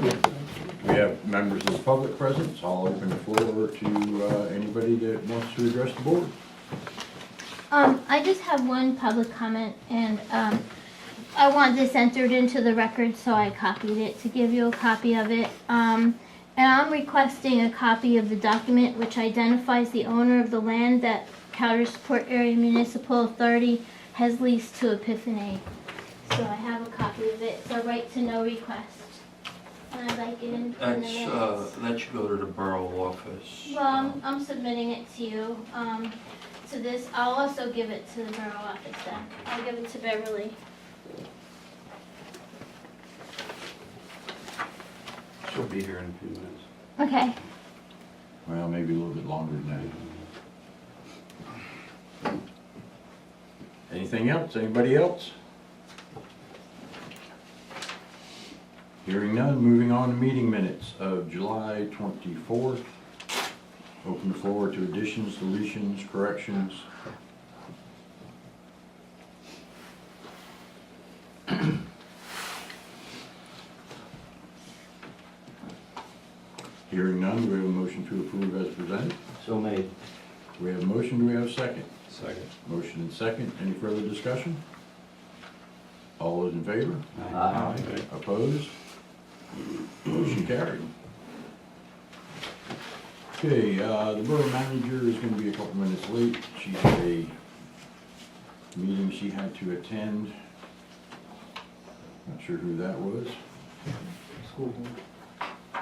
We have members of the public present, so I'll open the floor to anybody that wants to address the board. I just have one public comment, and I want this entered into the record, so I copied it to give you a copy of it. And I'm requesting a copy of the document which identifies the owner of the land that Coudersport Area Municipal Authority has leased to Epiphany. So I have a copy of it. It's a right to know request. And I'd like it in the minutes. That should go to the borough office. Well, I'm submitting it to you. To this, I'll also give it to the borough office then. I'll give it to Beverly. She'll be here in a few minutes. Okay. Well, maybe a little bit longer than that. Anything else? Anybody else? Hearing none, moving on to meeting minutes of July 24th. Open the floor to additions, deletions, corrections. Hearing none, do we have a motion to approve as presented? So made. Do we have a motion? Do we have a second? Second. Motion and second. Any further discussion? All those in favor? Aye. Opposed? Motion carried. Okay, the borough manager is going to be a couple minutes late. She had a meeting she had to attend. Not sure who that was. School board.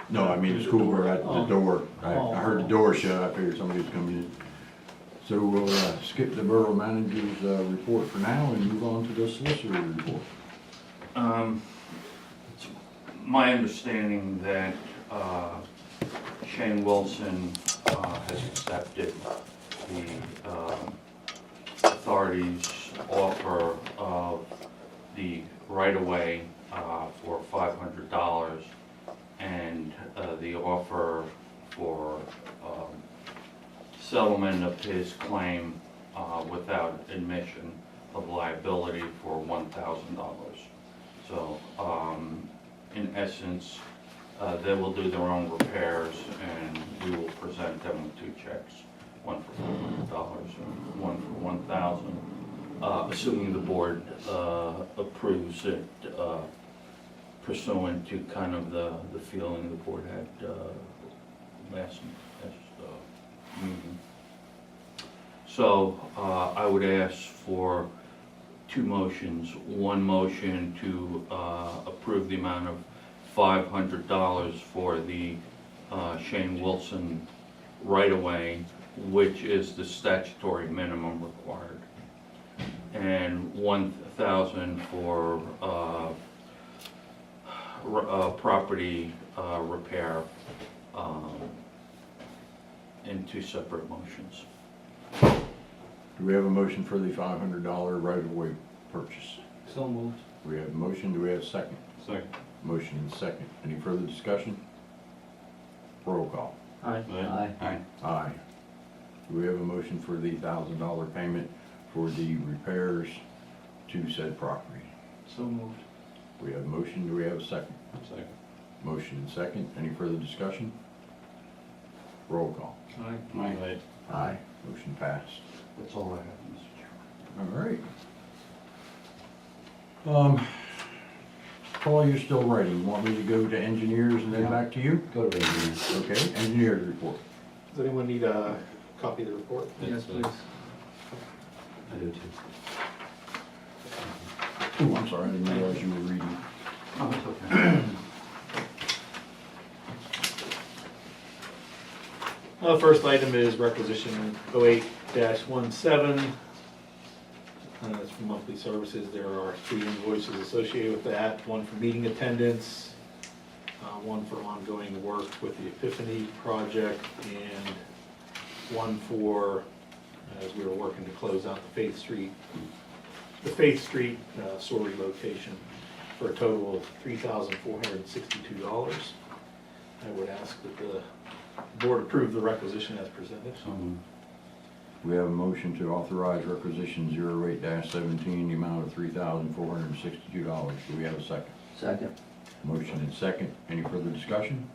No, I mean the school board at the door. I heard the door shut. I figured somebody was coming in. So we'll skip the borough manager's report for now and move on to the solicitor report. It's my understanding that Shane Wilson has accepted the authority's offer of the right-of-way for $500 and the offer for settlement of his claim without admission of liability for $1,000. So in essence, they will do their own repairs and we will present them with two checks, one for $400 and one for $1,000, assuming the board approves it pursuant to kind of the feeling the board had last meeting. So I would ask for two motions. One motion to approve the amount of $500 for the Shane Wilson right-of-way, which is the statutory minimum required, and $1,000 for property repair in two separate motions. Do we have a motion for the $500 right-of-way purchase? So moved. We have a motion. Do we have a second? Second. Motion and second. Any further discussion? Roll call. Aye. Aye. Aye. Do we have a motion for the $1,000 payment for the repairs to said property? So moved. We have a motion. Do we have a second? Second. Motion and second. Any further discussion? Roll call. Aye. Aye. Aye. Motion passed. That's all I have, Mr. Chairman. All right. Paul, you're still writing. You want me to go to engineers and then Yeah. back to you? Go to engineers. Okay, engineers report. Does anyone need a copy of the report? Yes, please. I do too. Oh, I'm sorry, I didn't realize you were reading. Oh, that's okay. First item is requisition 08-17. It's for monthly services. There are 3 invoices associated with that. One for meeting attendance, one for ongoing work with the Epiphany project, and one for, as we were working to close out the Faith Street sewer relocation, for a total of $3,462. I would ask that the board approve the requisition as presented. We have a motion to authorize requisition 08-17, the amount of $3,462. Do we have a second? Second. Motion and second. Any further discussion?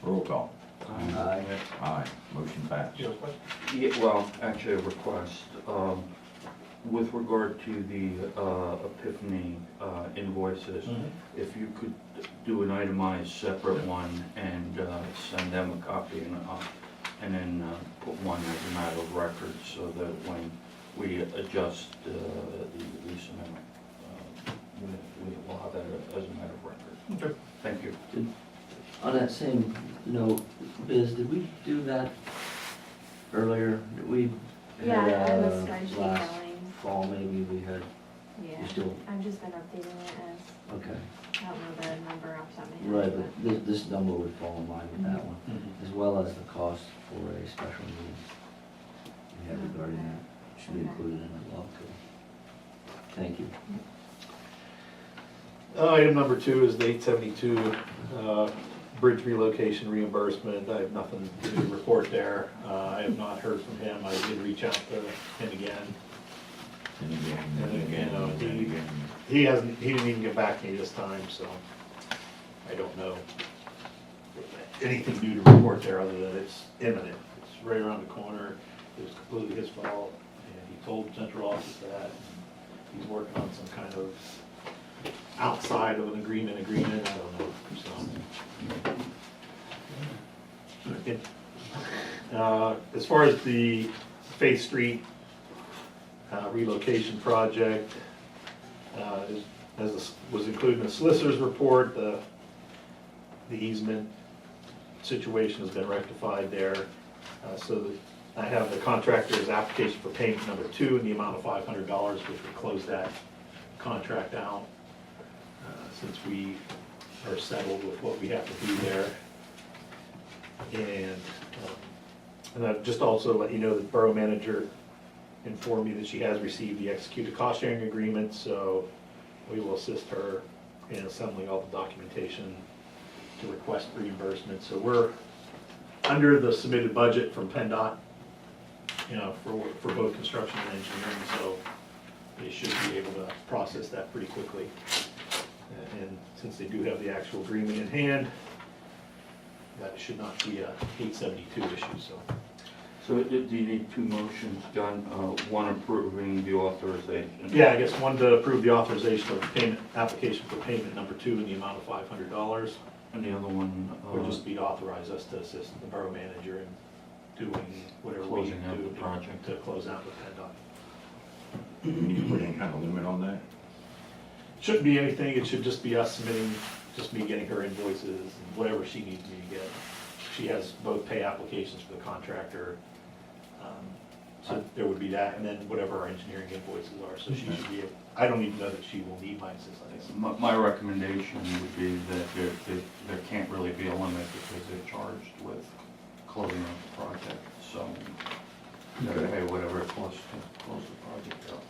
Roll call. Aye. Aye. Motion passed. You have a question? Yeah, well, actually a request, with regard to the Epiphany invoices, if you could do an itemized separate one and send them a copy and then put one as a matter of record so that when we adjust the lease amendment, we'll have that as a matter of record. Okay. Thank you. On that same note, Biz, did we do that earlier? Did we? Yeah, had, I was started last emailing. fall maybe we had, Yeah, you still, I've just been updating it as, okay. I don't know the number off the top of my head. Right, but this number would fall in line with that one, as well as the cost for a special meeting. We have regarding that, should be Okay. included in the law too. Thank you. Item number 2 is the 872 bridge relocation reimbursement. I have nothing to report there. I have not heard from him. I did reach out to him again. And again, and And again, again, and again. He didn't even get back to me this time, so I don't know anything new to report there other than it's imminent. It's right around the corner. It was completely his fault, and he told central office that. He's working on some kind of outside of an agreement, I don't know, so. As far as the Faith Street relocation project, as was included in the solicitor's report, the easement situation has been rectified there. So that I have the contractor's application for payment number 2 in the amount of $500, which would close that contract out, since we are settled with what we have to do there. And I'd just also let you know that the borough manager informed me that she has received the executed cost sharing agreement, so we will assist her in assembling all the documentation to request reimbursement. So we're under the submitted budget from PennDOT, for both construction and engineering, so they should be able to process that pretty quickly. And since they do have the actual agreement in hand, that should not be a 872 issue, so. So do you need 2 motions, John? One approving the authorization? Yeah, I guess one to approve the authorization of payment, application for payment number 2 in the amount of $500. And the other one? Would just be to authorize us to assist the borough manager in doing whatever we need Closing to out do the project. to close out with PennDOT. Do we need to put any kind of limit on that? Shouldn't be anything, it should just be us submitting, just me getting her invoices and whatever she needs me to get. She has both pay applications for the contractor, so there would be that, and then whatever our engineering invoices are, so she should be, I don't even know that she will need my assistance. My recommendation would be that there can't really be a limit because they're charged with closing out the project, so they'll pay whatever it costs to close the project out.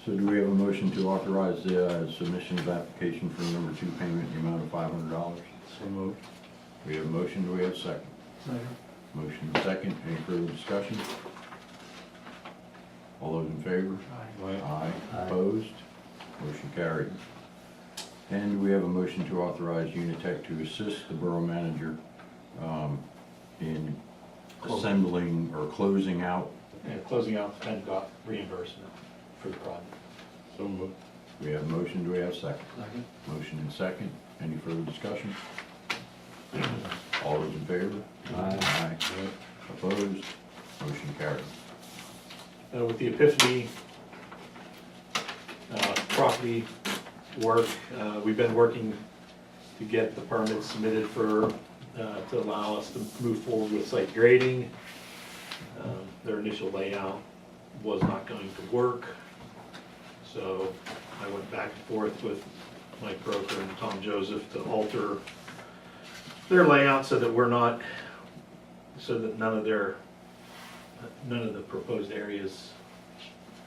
So do we have a motion to authorize the submission of application for number 2 payment in the amount of $500? So moved. We have a motion, do we have a second? Motion and second, any further discussion? All those in favor? Aye. Aye. Opposed? Motion carried. And do we have a motion to authorize Unitech to assist the borough manager in assembling or closing out? And closing out the PennDOT reimbursement for the project. So moved. We have a motion, do we have a second? Second. Motion and second, any further discussion? All those in favor? Aye. Opposed? Motion carried. With the Epiphany property work, we've been working to get the permits submitted for, to allow us to move forward with site grading. Their initial layout was not going to work, so I went back and forth with Mike Broker and Tom Joseph to alter their layout so that we're not, so that none of the proposed areas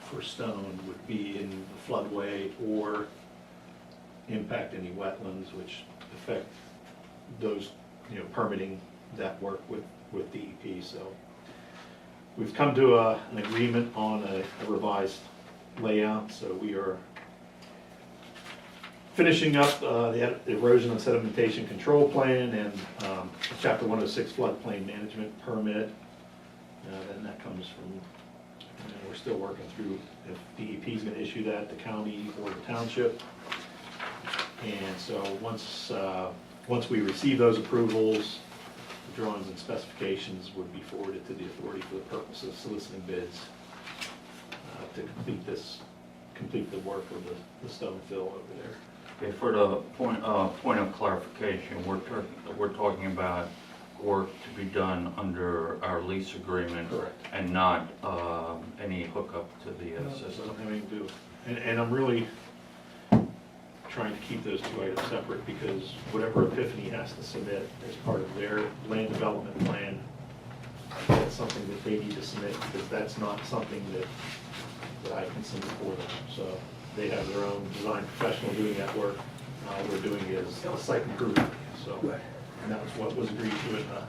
for stone would be in the floodway or impact any wetlands, which affect those, permitting that work with DEP. So we've come to an agreement on a revised layout, so we are finishing up the erosion and sedimentation control plan and chapter 106 floodplain management permit. Then that comes from, we're still working through if DEP is gonna issue that, the county or the township. And so once we receive those approvals, the drawings and specifications would be forwarded to the authority for the purpose of soliciting bids to complete the work of the stone fill over there. Okay, for the point of clarification, we're talking about work to be done under our lease agreement. Correct. And not any hookup to the system. Doesn't have anything to do, and I'm really trying to keep those two items separate because whatever Epiphany has to submit as part of their land development plan, that's something that they need to submit because that's not something that I can submit for them. So they have their own design professional doing that work. All we're doing is a site improvement, so, and that was what was agreed to in the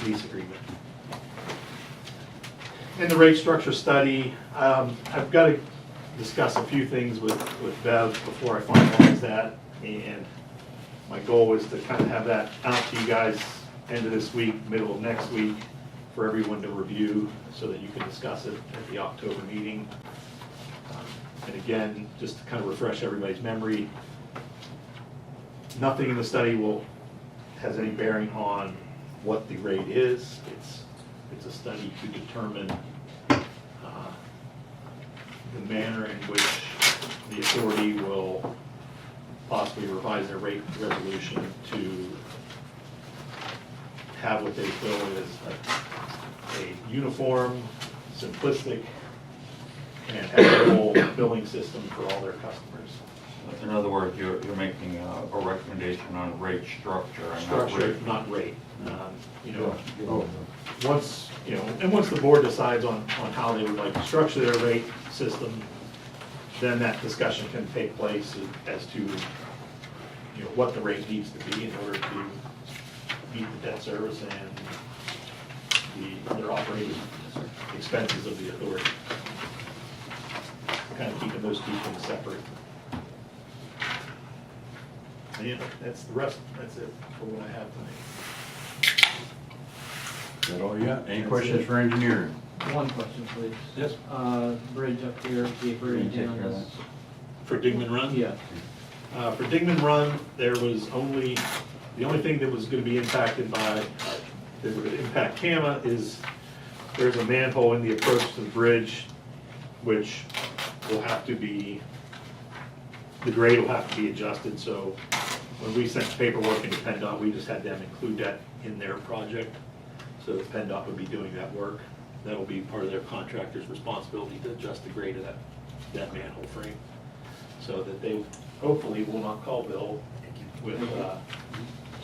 lease agreement. In the rate structure study, I've got to discuss a few things with Bev before I finalize that, and my goal is to kind of have that out to you guys end of this week, middle of next week, for everyone to review so that you can discuss it at the October meeting. And again, just to kind of refresh everybody's memory, nothing in the study has any bearing on what the rate is. It's a study to determine the manner in which the authority will possibly revise their rate resolution to have what they feel is a uniform, simplistic, and equitable billing system for all their customers. In other words, you're making a recommendation on rate structure and not Structure, rate. not rate. Once, and once the board decides on how they would like to structure their rate system, then that discussion can take place as to, what the rate needs to be in order to meet the debt service and their operating expenses of the authority. Kind of keeping those two things separate. And that's it for what I have tonight. Is that all you got? Any questions for engineering? One question, please. Yes. Bridge up here, the bridge Take on care of this. For Digman Run? Yeah. For Digman Run, there was the only thing that was gonna be impacted by, that would impact CAMA is there's a manhole in the approach to the bridge, which will have to be, the grade will have to be adjusted, so when we sent paperwork into PennDOT, we just had them include that in their project. So PennDOT would be doing that work. That'll be part of their contractor's responsibility to adjust the grade of that manhole frame. So that they hopefully will not call Bill with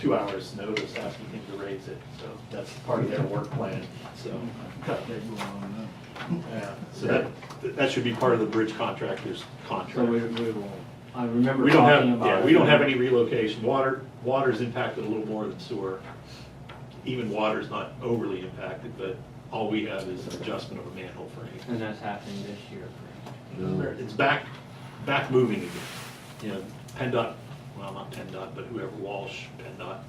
2 hours notice asking him to raise it. So that's part of their work plan, so. Yeah, so that should be part of the bridge contractor's contract. So we will, I remember We don't talking have, about it. yeah, we don't have any relocation. Water's impacted a little more than sewer. Even water's not overly impacted, but all we have is an adjustment of a manhole frame. And that's happening this year. It's back moving again. PennDOT, well, not PennDOT, but whoever, Walsh, PennDOT,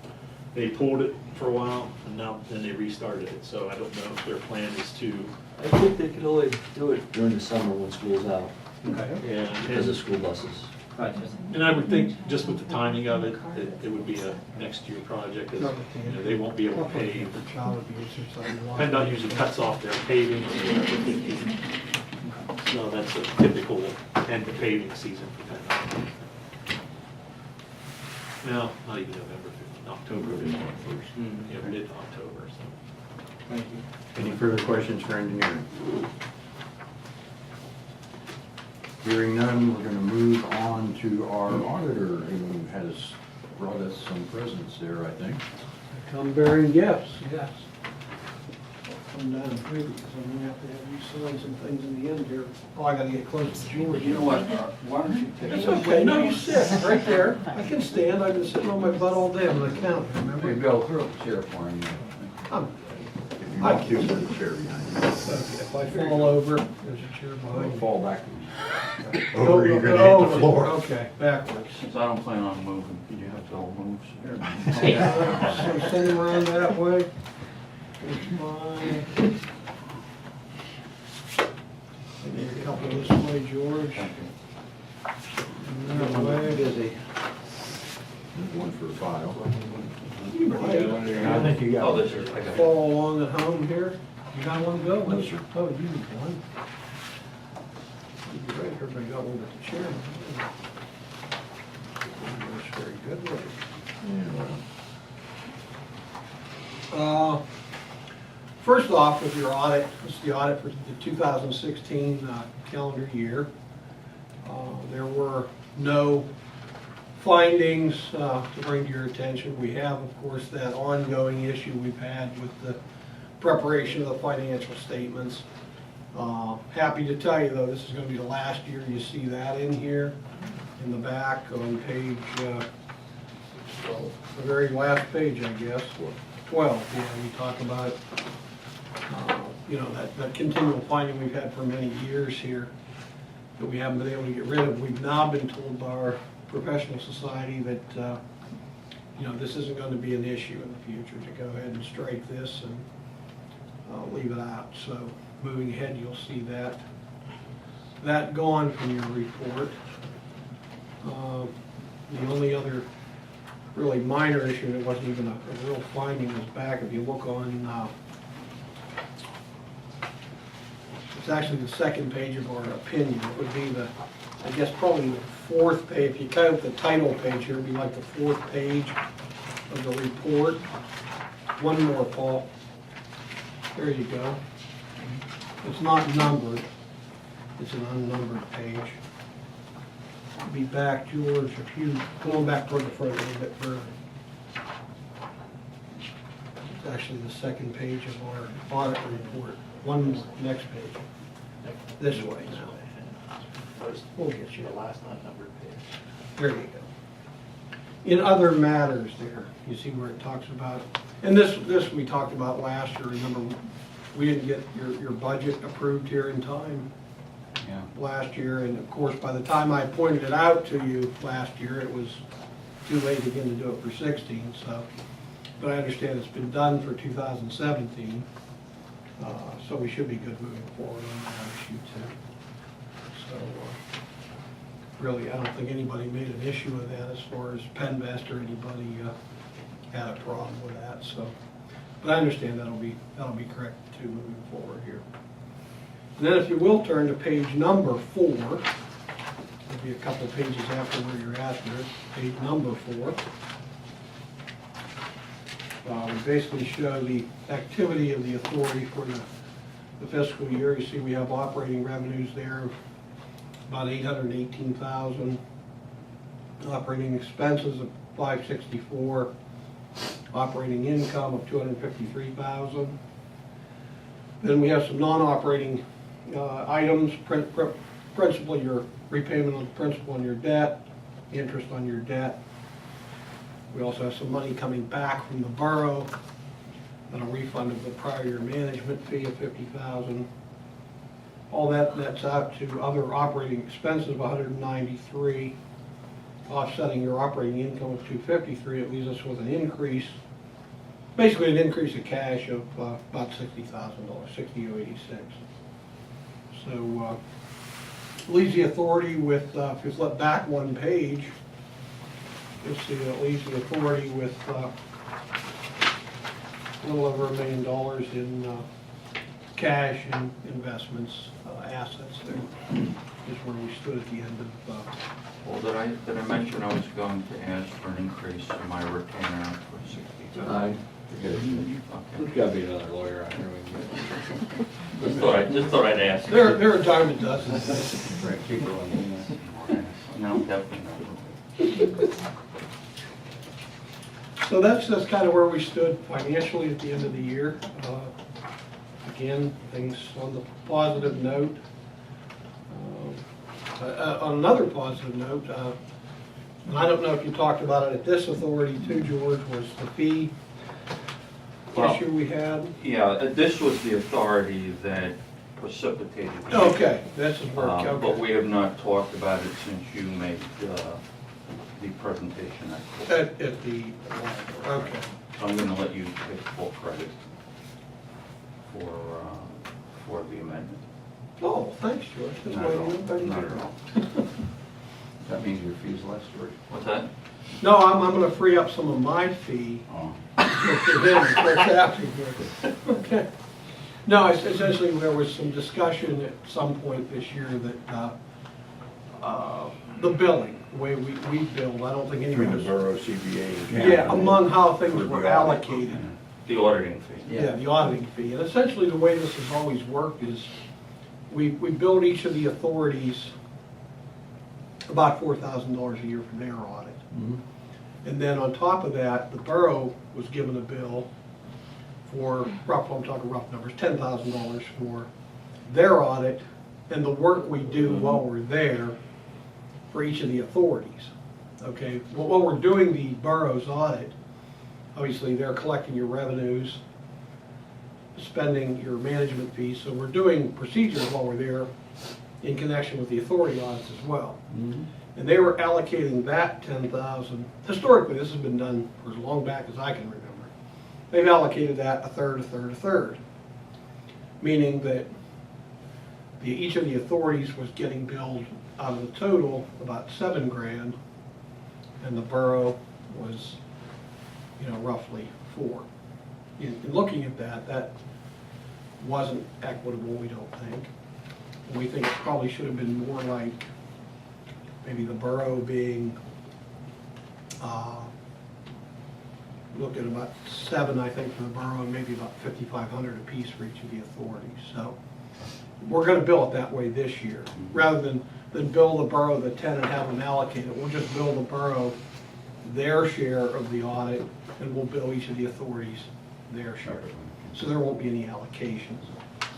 they pulled it for a while, and then they restarted it. So I don't know if their plan is to, I think they could only do it during the summer when school's out, because of school buses. Gotcha. and I would think just with the timing of it, it would be a next year project, because they won't be able to pave. PennDOT usually cuts off their paving. So that's a typical end of paving season for PennDOT. No, not even November 15th, October 15th, mid-October, so. Thank you. Any further questions for engineering? Hearing none, we're gonna move on to our auditor, who has brought us some presents there, I think. Come bearing gifts, yes. I'll come down through because I'm gonna have to have you sign some things in the end here. Oh, I gotta get close to George. You know what, why don't you take? It's okay, no, you sit right there. I can stand, I've been sitting on my butt all day on the counter, remember? Maybe I'll throw a chair for him. I'm you want to, there's a chair behind you. If I fall over, there's a chair behind Don't me. fall backwards. Over, you're gonna hit the floor. Okay, backwards. Since I don't plan on moving, you have to all move. So send him around that way. There's mine. And then a couple this way, George. Thank you. And that way. There's one for a file. Right. I think you got Oh, one. this is, I got it. Follow along at home here. You got one to go? No, sir. Oh, you need one. You're right, everybody got one at the chair. That's very good looking. Yeah, well, First off, with your audit, it's the audit for the 2016 calendar year. There were no findings to bring to your attention. We have, of course, that ongoing issue we've had with the preparation of the financial statements. Happy to tell you, though, this is going to be the last year you see that in here, in the back on page, the very last page, I guess, 12. Yeah, we talk about, you know, that continual finding we've had for many years here that we haven't been able to get rid of. We've now been told by our professional society that, you know, this isn't going to be an issue in the future, to go ahead and strike this and leave it out. So moving ahead, you'll see that gone from your report. The only other really minor issue, and it wasn't even a real finding, is back, if you look on, it's actually the second page of our opinion. It would be the, I guess probably the fourth page. If you count the title page here, it'd be like the fourth page of the report. One more, Paul. There you go. It's not numbered. It's an unnumbered page. Be back, George, if you go back toward the front a little bit further. It's actually the second page of our audit report. One more, next page. This way now. We'll get you. The last unnumbered page. There you go. In other matters there, you see where it talks about, and this we talked about last year. Remember, we didn't get your budget approved here in time Yeah. last year, and of course, by the time I pointed it out to you last year, it was too late again to do it for 16, so. But I understand it's been done for 2017, so we should be good moving forward on that issue too. So, really, I don't think anybody made an issue of that as far as Penvest or anybody had a problem with that, so. But I understand that'll be corrected too moving forward here. And then if you will turn to page number 4, there'll be a couple pages after where you're at there, page number 4. We basically show the activity of the authority for the fiscal year. You see we have operating revenues there of about $818,000, operating expenses of $564,000, operating income of $253,000. Then we have some non-operating items, principally your repayment of principal on your debt, interest on your debt. We also have some money coming back from the borough and a refund of the prior year management fee of $50,000. All that nets out to other operating expenses of $193,000, offsetting your operating income of $253,000. It leaves us with an increase, basically an increase of cash of about $60,000, $60,086. So leaves the authority with, if you flip back one page, you'll see that it leaves the authority with a little over $1 million in cash and investments, assets there, is where we stood at the end of. Well, did I mention I was going to ask for an increase in my retainer for 60,000? Aye. Okay. There's gotta be another lawyer out here. Just thought I'd ask. There are a dime a dozen. Right, keep her on the, No, definitely not. So that's kind of where we stood financially at the end of the year. Again, things on the positive note. On another positive note, and I don't know if you talked about it at this authority too, George, was the fee issue we had? Yeah, this was the authority that precipitated. it. Okay, this is where, But okay. we have not talked about it since you made the presentation at court. At the, okay. So I'm gonna let you take full credit for the amendment. Oh, thanks, George. That's Not why at all. nobody Not did. at all. That means your fee's less, George. What's that? No, I'm gonna free up some of my fee Oh. for him, for asking for it. Okay. No, essentially, there was some discussion at some point this year that, the billing, the way we billed, I don't think Between anybody the was. borough, CBA, and county. Yeah, among how things For the were audit. allocated. The auditing fee. Yeah, the auditing fee. And essentially, the way this has always worked is we billed each of the authorities about $4,000 a year for their audit. Mhm. And then on top of that, the borough was given a bill for, I'm talking rough numbers, $10,000 for their audit and the work we do while we're there for each of the authorities. Okay, well, while we're doing the borough's audit, obviously they're collecting your revenues, spending your management fees, so we're doing procedures while we're there in connection with the authority audits as well. Mhm. And they were allocating that 10,000, historically, this has been done for as long back as I can remember. They've allocated that a third, a third, a third. Meaning that each of the authorities was getting billed out of the total about $7,000, and the borough was, roughly 4. In looking at that wasn't equitable, we don't think. We think it probably should have been more like maybe the borough being, look at about 7, I think, for the borough, and maybe about 5,500 apiece for each of the authorities. So we're gonna bill it that way this year, rather than bill the borough the 10 and have them allocate it. We'll just bill the borough their share of the audit, and we'll bill each of the authorities their share. So there won't be any allocations.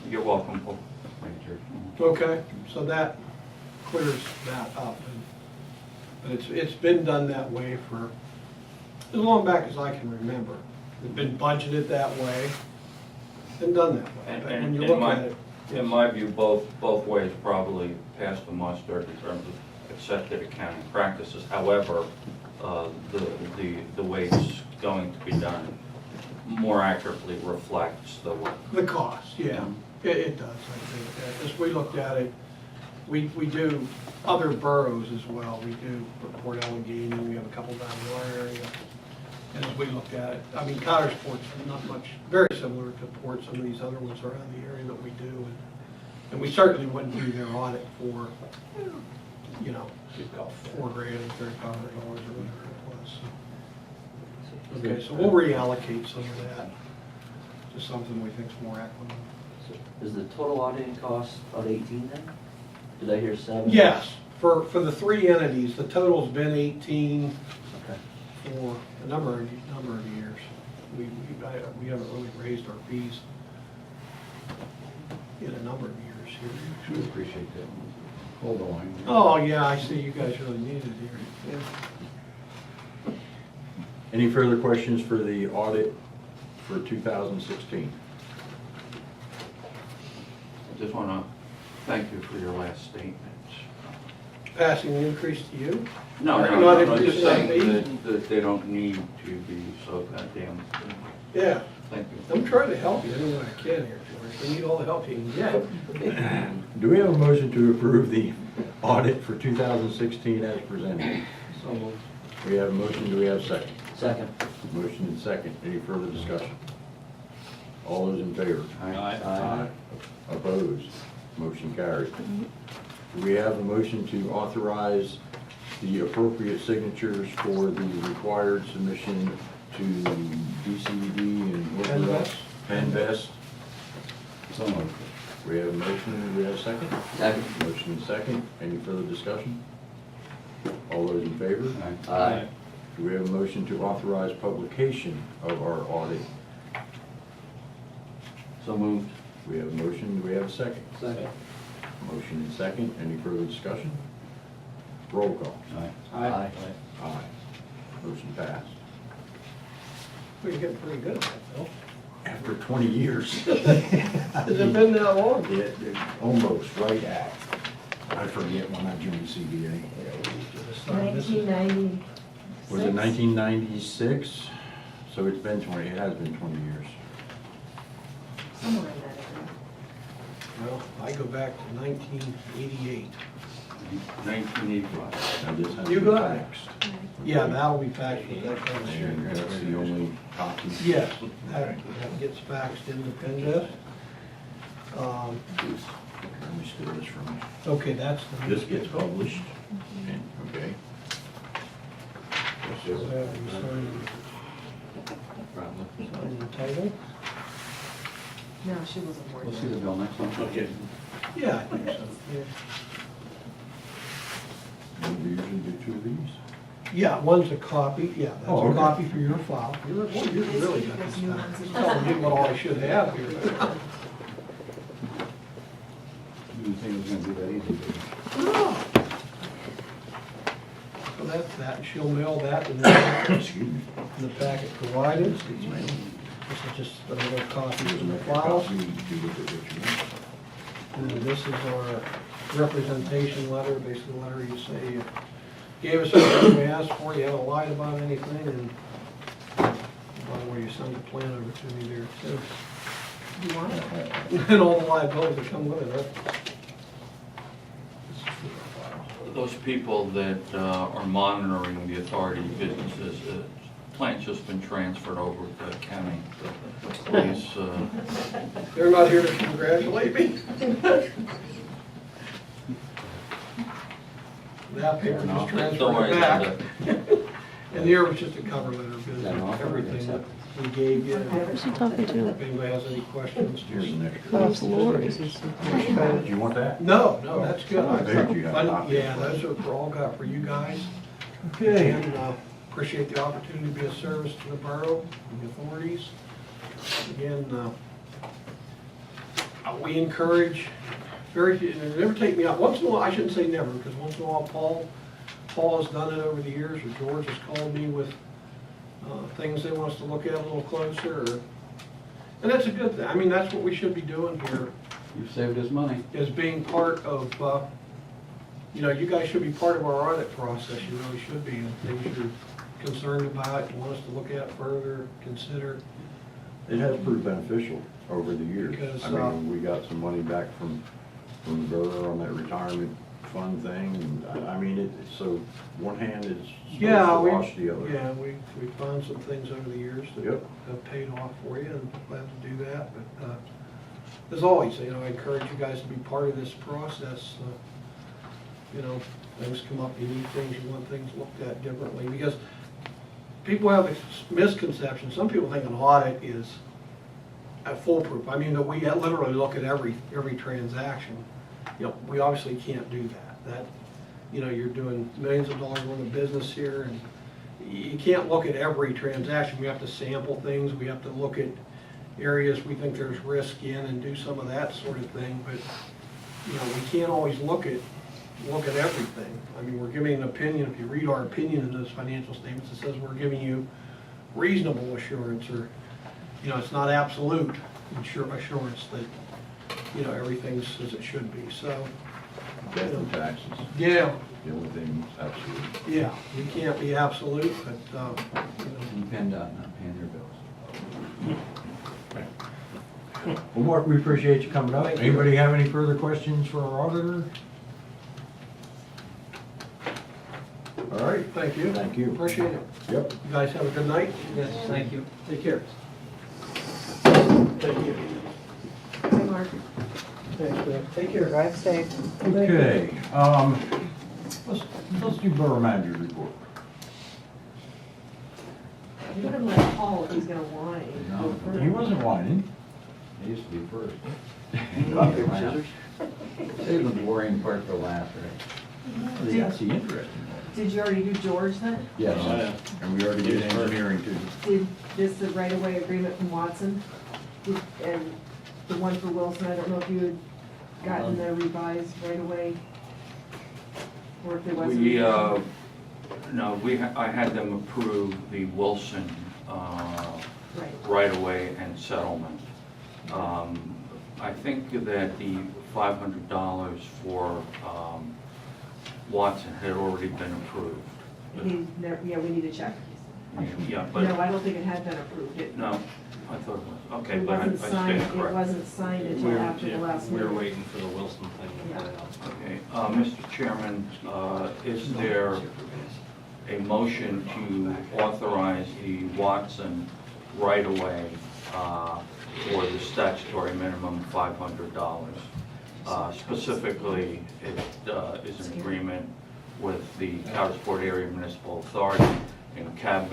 You're welcome, Paul. Thank you. Okay, so that clears that up. But it's been done that way for as long back as I can remember. It's been budgeted that way, been done that way. And- But and when you in look my- at it, In my view, both ways probably pass the muster in terms of accepted accounting practices. However, the way it's going to be done more accurately reflects the work. the cost, yeah, it does, I think. As we looked at it, we do other boroughs as well. We do Port Allegheny, we have a couple down in our area. And as we looked at it, I mean, Cottersport's not much, very similar to Port, some of these other ones around the area that we do. And we certainly wouldn't do their audit for, $4,000 or $3,500 or whatever it was. So. Okay, so we'll reallocate some of that to something we think's more equitable. Is the total auditing cost about 18 then? Did I hear 7? Yes, for the 3 entities, the total's been 18 Okay. for a number of years. We haven't really raised our fees in a number of years here. Sure appreciate that. Hold on. Oh, yeah, I see you guys really need it here. Yeah. Any further questions for the audit for 2016? I just want to thank you for your last statement. Passing the increase to you? No, Are you no, not no, just increasing our saying fees? that they don't need to be so goddamn, Yeah, thank you. I'm trying to help you any way I can here, George. We need all the help you can get. Do we have a motion to approve the audit for 2016 as presented? So moved. We have a motion, do we have a second? Second. Motion and second. Any further discussion? All those in favor? Aye. Opposed? Motion carried. Do we have a motion to authorize the appropriate signatures for the required submission to DCD and what was that? Penvest. So moved. We have a motion, do we have a second? Second. Motion and second. Any further discussion? All those in favor? Aye. Do we have a motion to authorize publication of our audit? So moved. We have a motion, do we have a second? Second. Motion and second. Any further discussion? Roll call. Aye. Aye. Motion passed. Well, you're getting pretty good at that, Phil. After 20 years. Has it been that long? Almost, right at. I forget when I joined CBA. 1990. Was it 1996? So it's been 20, it has been 20 years. Somewhere in that area. Well, I go back to 1988. 1985. Now this has You been got it. faxed. Yeah, that'll be faxed with that kind of And that's the only copy. Yes, that gets faxed into Pendesk. Let me steal this from you. Okay, that's the. This gets published, and, okay. So, you sign the title? No, she wasn't We'll working. see the bill next one. Okay. Yeah, I think so, yeah. We usually do two of these. Yeah, one's a copy, yeah, that's Oh, a okay. copy for your file. You're really got this stuff. Telling me what all I should have here. You didn't think it was gonna be that easy, did you? No. So that's that, and she'll mail that in the Excuse me. packet provided. It's mailed. This is just another copy Here's of an the extra files. copy. Do with it what you want. And then this is our representation letter, basically the letter you say you gave us everything we asked for, you haven't lied about anything, and by the way, you sent the plan over to me there too. You want it? And all the liabilities that come with it, huh? This is for the file. Those people that are monitoring the authority businesses, the plant's just been transferred over to county. Please, They're not here to congratulate me. That paper just transferred don't worry it about back. it. And here was just a cover letter, Is that an business, offer or everything that acceptance? we gave you. Who's he talking to? If anybody has any questions, Here's just. an extra. Oh, Lord. Do you want that? No, no, that's good. I figured you had a copy. Yeah, those are all got for you guys. Okay. And appreciate the opportunity to be of service to the borough and the authorities. Again, we encourage, never take me out, once in a while, I shouldn't say never, because once in a while Paul has done it over the years, or George has called me with things they want us to look at a little closer, and that's a good thing. I mean, that's what we should be doing here, You've saved us money. is being part of, you guys should be part of our audit process, you really should be, and things you're concerned about, you want us to look at further, consider. It has proved beneficial over the years. Because, I mean, we got some money back from the borough on that retirement fund thing, and I mean, so one hand is supposed Yeah, to wash the other. yeah, we found some things over the years that Yep. have paid off for you, and glad to do that, but, as always, I encourage you guys to be part of this process. Things come up, you need things, you want things looked at differently, because people have this misconception, some people think an audit is foolproof. I mean, that we literally look at every transaction. We obviously can't do that. You're doing millions of dollars worth of business here, and you can't look at every transaction. We have to sample things, we have to look at areas we think there's risk in and do some of that sort of thing, but, we can't always look at everything. I mean, we're giving an opinion. If you read our opinion in those financial statements, it says we're giving you reasonable assurance, or, it's not absolute assurance that, everything's as it should be, so. Death and taxes, Yeah, the only thing that's absolute. yeah, you can't be absolute, but, And PennDOT not paying their bills. Well, Mark, we appreciate you coming up. Thank you. Anybody have any further questions for our auditor? All right, thank you. Thank you. Appreciate it. yep. You guys have a good night. Yes, thank you. Take care. Thank you. Hey, Mark. Thanks, man. Take care, drive safe. Okay, let's do borough manager report. You would have let Paul if he's gonna whine. No. He wasn't whining. It used to be first. Rock, paper, scissors. Save the boring part for last, right? That's the interesting one. Did you already do George then? Yes, Oh, yeah. and we already did engineering too. Did this the right-of-way agreement from Watson? And the one for Wilson, I don't know if you had gotten the revised right-of-way? Or if there wasn't. No, I had them approve the Wilson Right. right-of-way and settlement. I think that the $500 for Watson had already been approved. Yeah, we need to check. Yeah, No, but, I don't think it had been approved. no, I thought it was, okay, It but I wasn't signed, stand it corrected. wasn't signed until after the last We were meeting. waiting for the Wilson thing to play out. Okay, Mr. Chairman, is there a motion to authorize the Watson right-of-way for the statutory minimum $500? Specifically, it is an agreement with the Couchport Area Municipal Authority and CAMA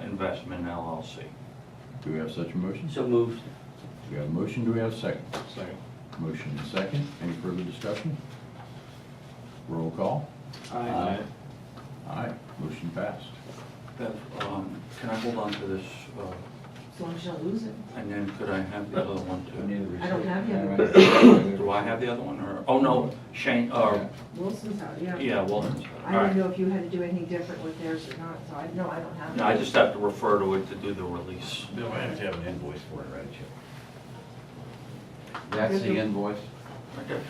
Investment LLC. Do we have such a motion? So moved. We have a motion, do we have a second? Second. Motion and second, any further discussion? Roll call. Aye. Aye, motion passed. Bev, can I hold on to this, As long as you don't lose it. and then could I have the other one too? I don't have the Do I have the other one, or, oh no, Shane, Wilson's out, yeah. yeah, well, I all didn't right. know if you had to do anything different with theirs or not, so I don't have it. No, I just have to refer to it to do the release. Bill, I have to have an invoice for it, right, Chip? That's the invoice? Okay.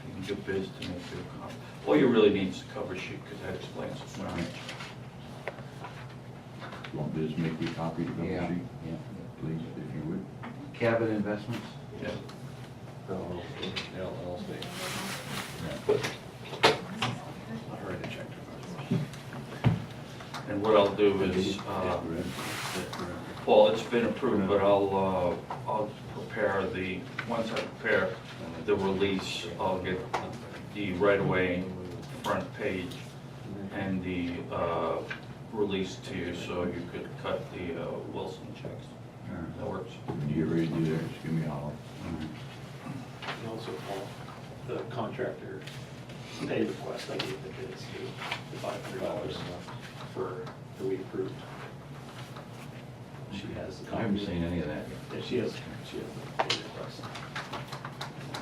You can give Biz to make you a copy. All you really need is the cover sheet, because that explains it. All right. You want Biz to make you a copy of the cover Yeah, sheet? yeah. Please, if you would. Cabot Investments? Yeah. LLC. I'll write a check to And what I'll do is, Paul, it's been approved, but I'll prepare the, once I prepare the release, I'll get the right-of-way front page and the release to you, so you could cut the Wilson checks. That works. When you get ready to do that, just give me a holler. And also, Paul, the contractor pay request, I gave the bids to the $500 for, that we approved. She has the I haven't copy. seen any of that yet. Yeah, she has the pay request.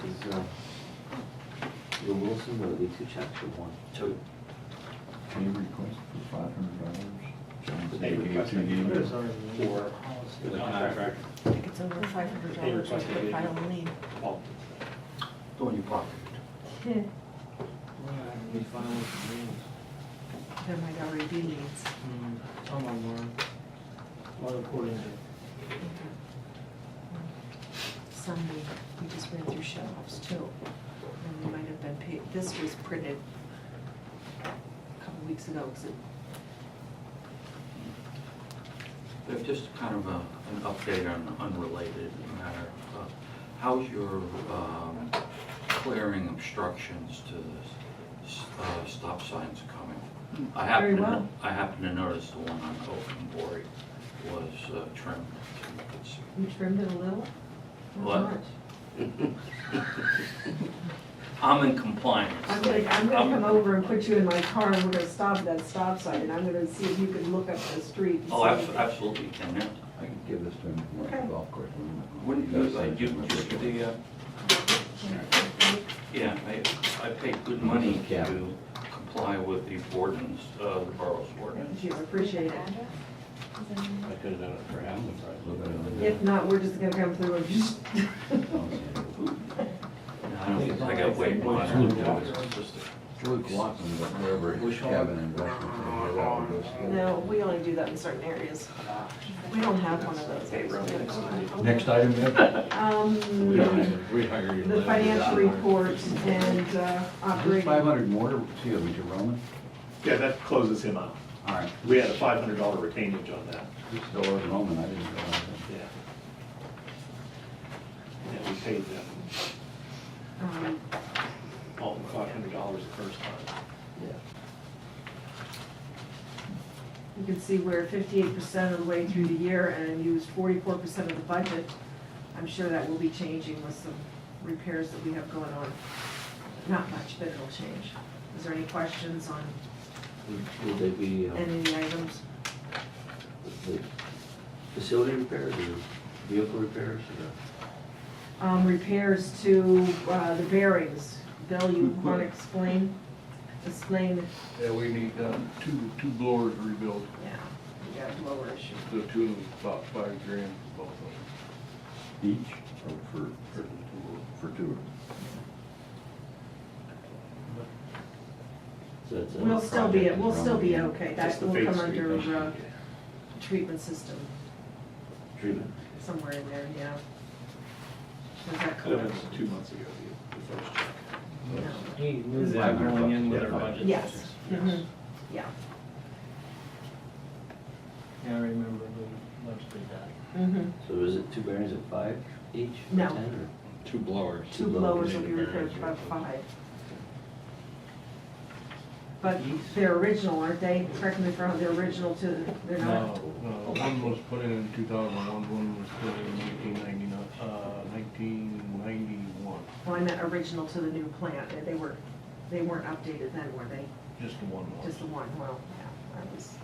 Is, the Wilson, will it be two checks or one? Two. Any request for $500? The pay request I gave her for the contractor. I think it's over $500, Pay request I gave if I her. don't leave. Well, Go in your pocket. There might already be leads. Some of them are, well, according to Sunday, we just ran through shelves too. And they might have been paid, this was printed a couple weeks ago, 'cause it Just kind of an update on an unrelated matter. How's your clearing obstructions to the stop signs coming? Very well. I happen to notice the one on Oakenbury was trimmed. You trimmed it a little? Not What? much. I'm in compliance. I'm gonna come over and put you in my car and we're gonna stop at that stop sign and I'm gonna see if you can look up the street. and Oh, see if- absolutely, can you? I can give this to him from Okay. the golf course. Wouldn't you, yeah, I paid good money Yeah. to comply with the ordinance, the borough's ordinance. Thank you, I appreciate it. I could have done it for half the price. Look at it. If not, we're just gonna come through and just. I don't think I got way more to do. It's just Luke Watson, but wherever his Cabot Investments, where that would go together. No, we only do that in certain areas. We don't have one of those. Next item, Deb? We hire you. The financial report and operating. 500 more, excuse me, to Roman? Yeah, that closes him out. All right. We had a $500 retainage on that. He still owes Roman, I didn't realize that. Yeah. Yeah, we paid them all $500 the first time. You can see we're 58% of the way through the year and used 44% of the budget. I'm sure that will be changing with some repairs that we have going on. Not much, but it'll change. Is there any questions on Would they be, any of the items? the facility repairs or vehicle repairs or? Repairs to the bearings. Bill, you want to explain? explain, Yeah, we need, two blowers rebuilt, yeah, we got a blower issue. the two of them about $5,000 for both of them. Each, or for two? So it's a We'll still be, project we'll that's still be running. okay, Just that the will come Fate Street under, issue. treatment system, Treatment. somewhere in there, yeah. Was that Could have correct? been 2 months ago, the first check. No. He knew that going in with our Yeah. budget. Yes, mhm, yeah. Yeah, I remember we went through that. Mhm. So is it two bearings at 5 each? No. 10 or? Two blowers. Two blowers will be repaired for about 5. But they're original, aren't they? Correct me if I'm wrong, they're original to, they're not? One was put in 2001, one was put in 1991, Well, I meant original to the new plant. They weren't updated then, were they? just the one was. Just the one, well, yeah, that was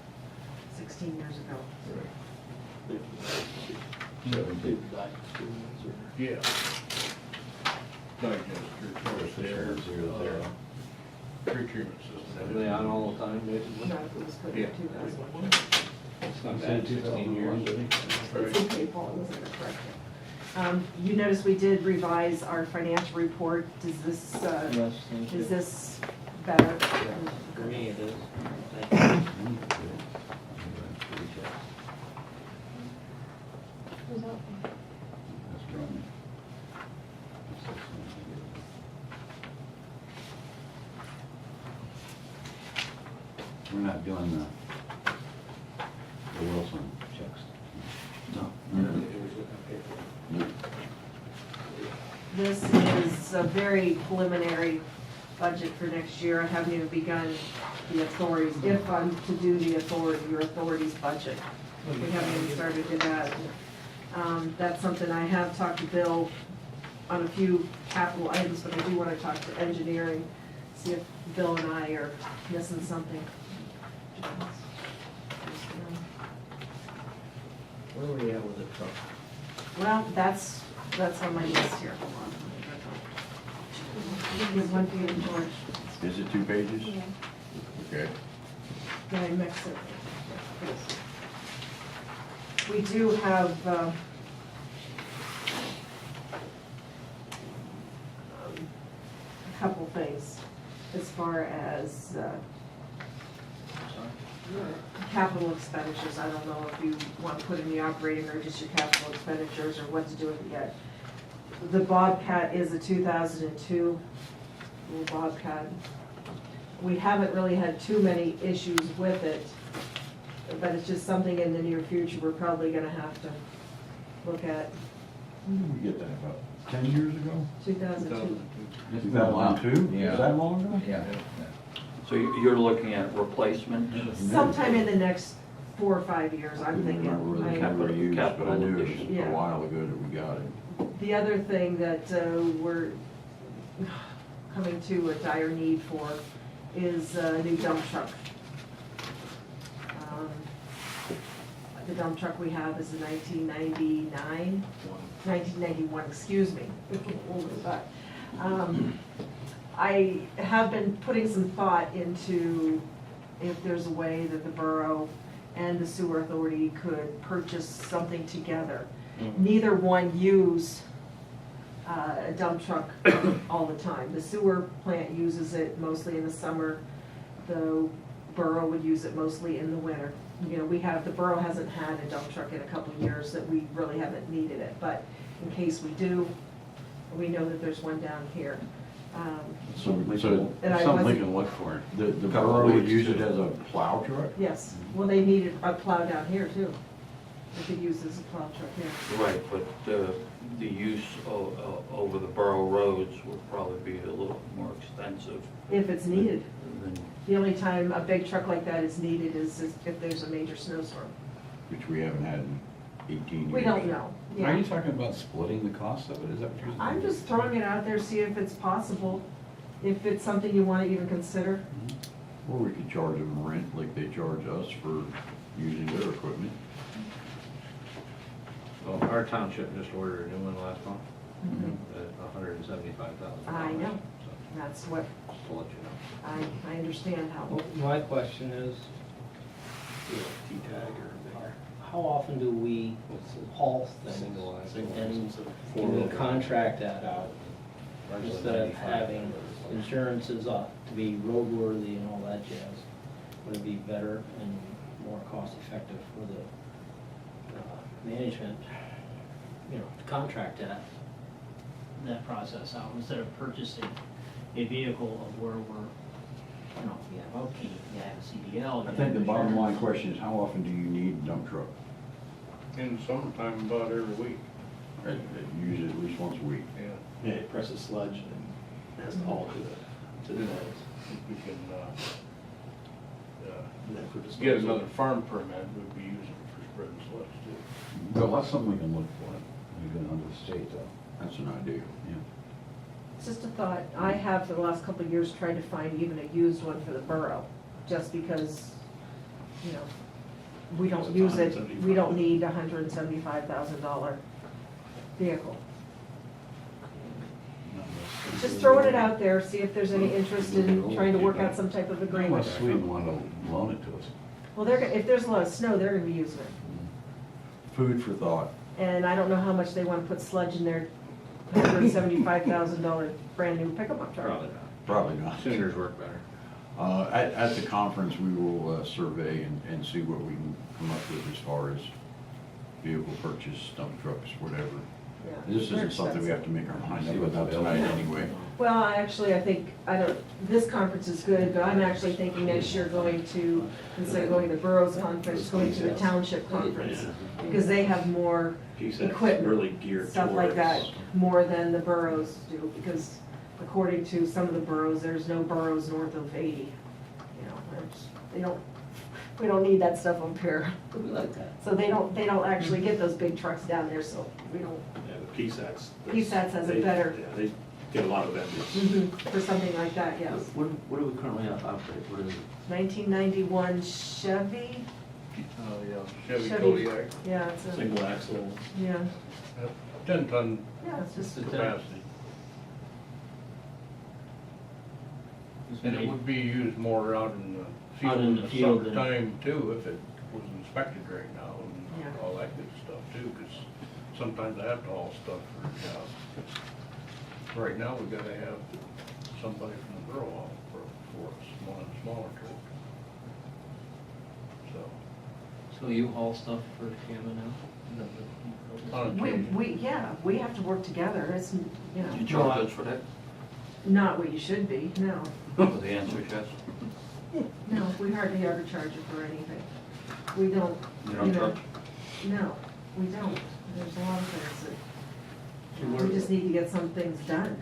16 years ago. Yeah. Digester, Zero, zero. tree treatment system. Are they on all the time, basically? Not if it was put in Yeah. 2001. It's not bad, 16 years. It's okay, Paul, wasn't it correct? You notice we did revise our financial report. Does this, Yes, thank you. is this better? For me, it is. That's running. We're not doing the Wilson checks. No. This is a very preliminary budget for next year. I haven't even begun the authorities, if I'm to do the authority, your authority's budget. We haven't even started to do that. That's something I have talked to Bill on a few capital items, but I do want to talk to engineering, see if Bill and I are missing something. Where were we at with the truck? Well, that's on my list here. Hold on. Give one for you, George. Is it 2 pages? Yeah. Okay. Did I mix it? Yes. We do have, a couple things as far as, capital expenditures. I don't know if you want to put in the operating or just your capital expenditures or what to do with it yet. The Bobcat is a 2002 little Bobcat. We haven't really had too many issues with it, but it's just something in the near future we're probably gonna have to look at. When did we get that, about 10 years ago? 2002. 2002? Yeah. Is that long ago? Yeah. So you're looking at replacement? Sometime in the next 4 or 5 years, I'm thinking. I don't remember I- whether we used, but I knew it was Yeah. a while ago that we got it. The other thing that we're coming to a dire need for is a new dump truck. The dump truck we have is a 1991, excuse me. Older, but, I have been putting some thought into if there's a way that the borough and the sewer authority could purchase something together. Neither one use a dump truck all the time. The sewer plant uses it mostly in the summer. The borough would use it mostly in the winter. You know, the borough hasn't had a dump truck in a couple of years that we really haven't needed it. But in case we do, we know that there's one down here. So And I Something we wasn't- can look for. the Couple borough would weeks use it to- as a plow truck? Yes, well, they needed a plow down here too. They could use this as a plow truck here. Right, but the use over the borough roads would probably be a little more extensive If it's needed. than, The only time a big truck like that is needed is if there's a major snowstorm. Which we haven't had in 18 years. We don't know, Are yeah. you talking about splitting the cost of it? Is that what you're saying? I'm just throwing it out there, see if it's possible, if it's something you want to even consider. Or we could charge them rent like they charge us for using their equipment. Well, our township just ordered a new one last month Mhm. at $175,000. I know. That's what, I'll let you know. I understand how, Well, my question is, T-tag or how often do we haul things? And can we contract that out? Instead of having insurances to be roadworthy and all that jazz, would it be better and more cost effective for the management, to contract that process out instead of purchasing a vehicle of where we're, you have upkeep, you have a CDL. I think the bottom line question is, how often do you need a dump truck? In summertime, about every week. Use it at least once a week. Yeah, it presses sludge and has to haul to the nose. If we can, And then for disposal. get another farm permit, we'd be using it for spreading sludge too. Well, that's something we can look for, even under the state though. That's an idea. Yeah. it's just a thought. I have for the last couple of years tried to find even a used one for the borough, just because, we don't use it, we don't need a $175,000 vehicle. Just throwing it out there, see if there's any interest in trying to work out some type of agreement. Unless Sweden want to loan it to us. Well, if there's a lot of snow, they're gonna be using it. Food for thought. And I don't know how much they wanna put sludge in their $175,000 brand-new pickup truck. Probably not. Sooners work better. At the conference, we will survey and see what we can come up with as far as vehicle purchase, dump trucks, whatever. Yeah, This they're isn't something we have expensive. to make our mind See up what's about tonight available. anyway. Well, actually, I think, this conference is good, but I'm actually thinking next year going to, instead of going to the boroughs conference, going to the township conference. Because they have more PSAT's equipment, really geared stuff like that, towards- more than the boroughs do. Because according to some of the boroughs, there's no boroughs north of 80. We don't need that stuff up here. We like that. So they don't actually get those big trucks down there, so we don't, Yeah, the PSATs. PSATs has a they- better- Yeah, they get a lot of vendors. for something like that, yes. What do we currently operate? What is it? 1991 Chevy, Oh, yeah, Chevy Chevy. Kodiak, yeah, it's a, Single axle. yeah, 10-ton yeah, it's just, capacity. And it would be used more out in the field Out in in the the field than- summertime too, if it was inspected right now Yeah. and all that good stuff too, because sometimes I have to haul stuff for jobs. Right now, we gotta have somebody from the borough haul for us, one of the smaller trucks. So, So you haul stuff for CAMA now? on occasion. we have to work together, it's, You charge us for that? not what you should be, no. So the answer is yes. No, we hardly ever charge you for anything. We don't, You don't charge? No, we don't. There's a lot of things that, we just need to get some things done.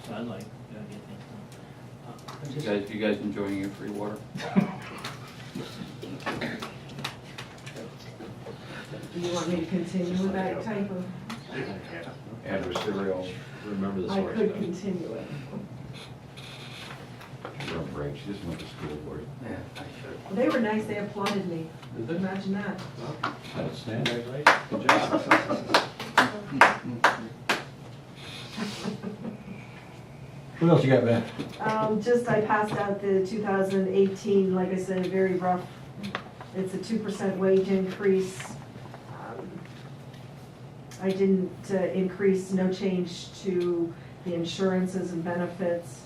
So I'd like, get things done. You guys enjoying your free water? Do you want me to continue with that type of, Adversarial, remember the I source. could continue it. You're on break, she just went to school for it. Yeah, I should. Well, they were nice, they applauded me. Did they? Imagine that. Outstanding. Good job. What else you got, Ben? Just, I passed out the 2018, like I said, very rough. It's a 2% wage increase. I didn't increase, no change to the insurances and benefits,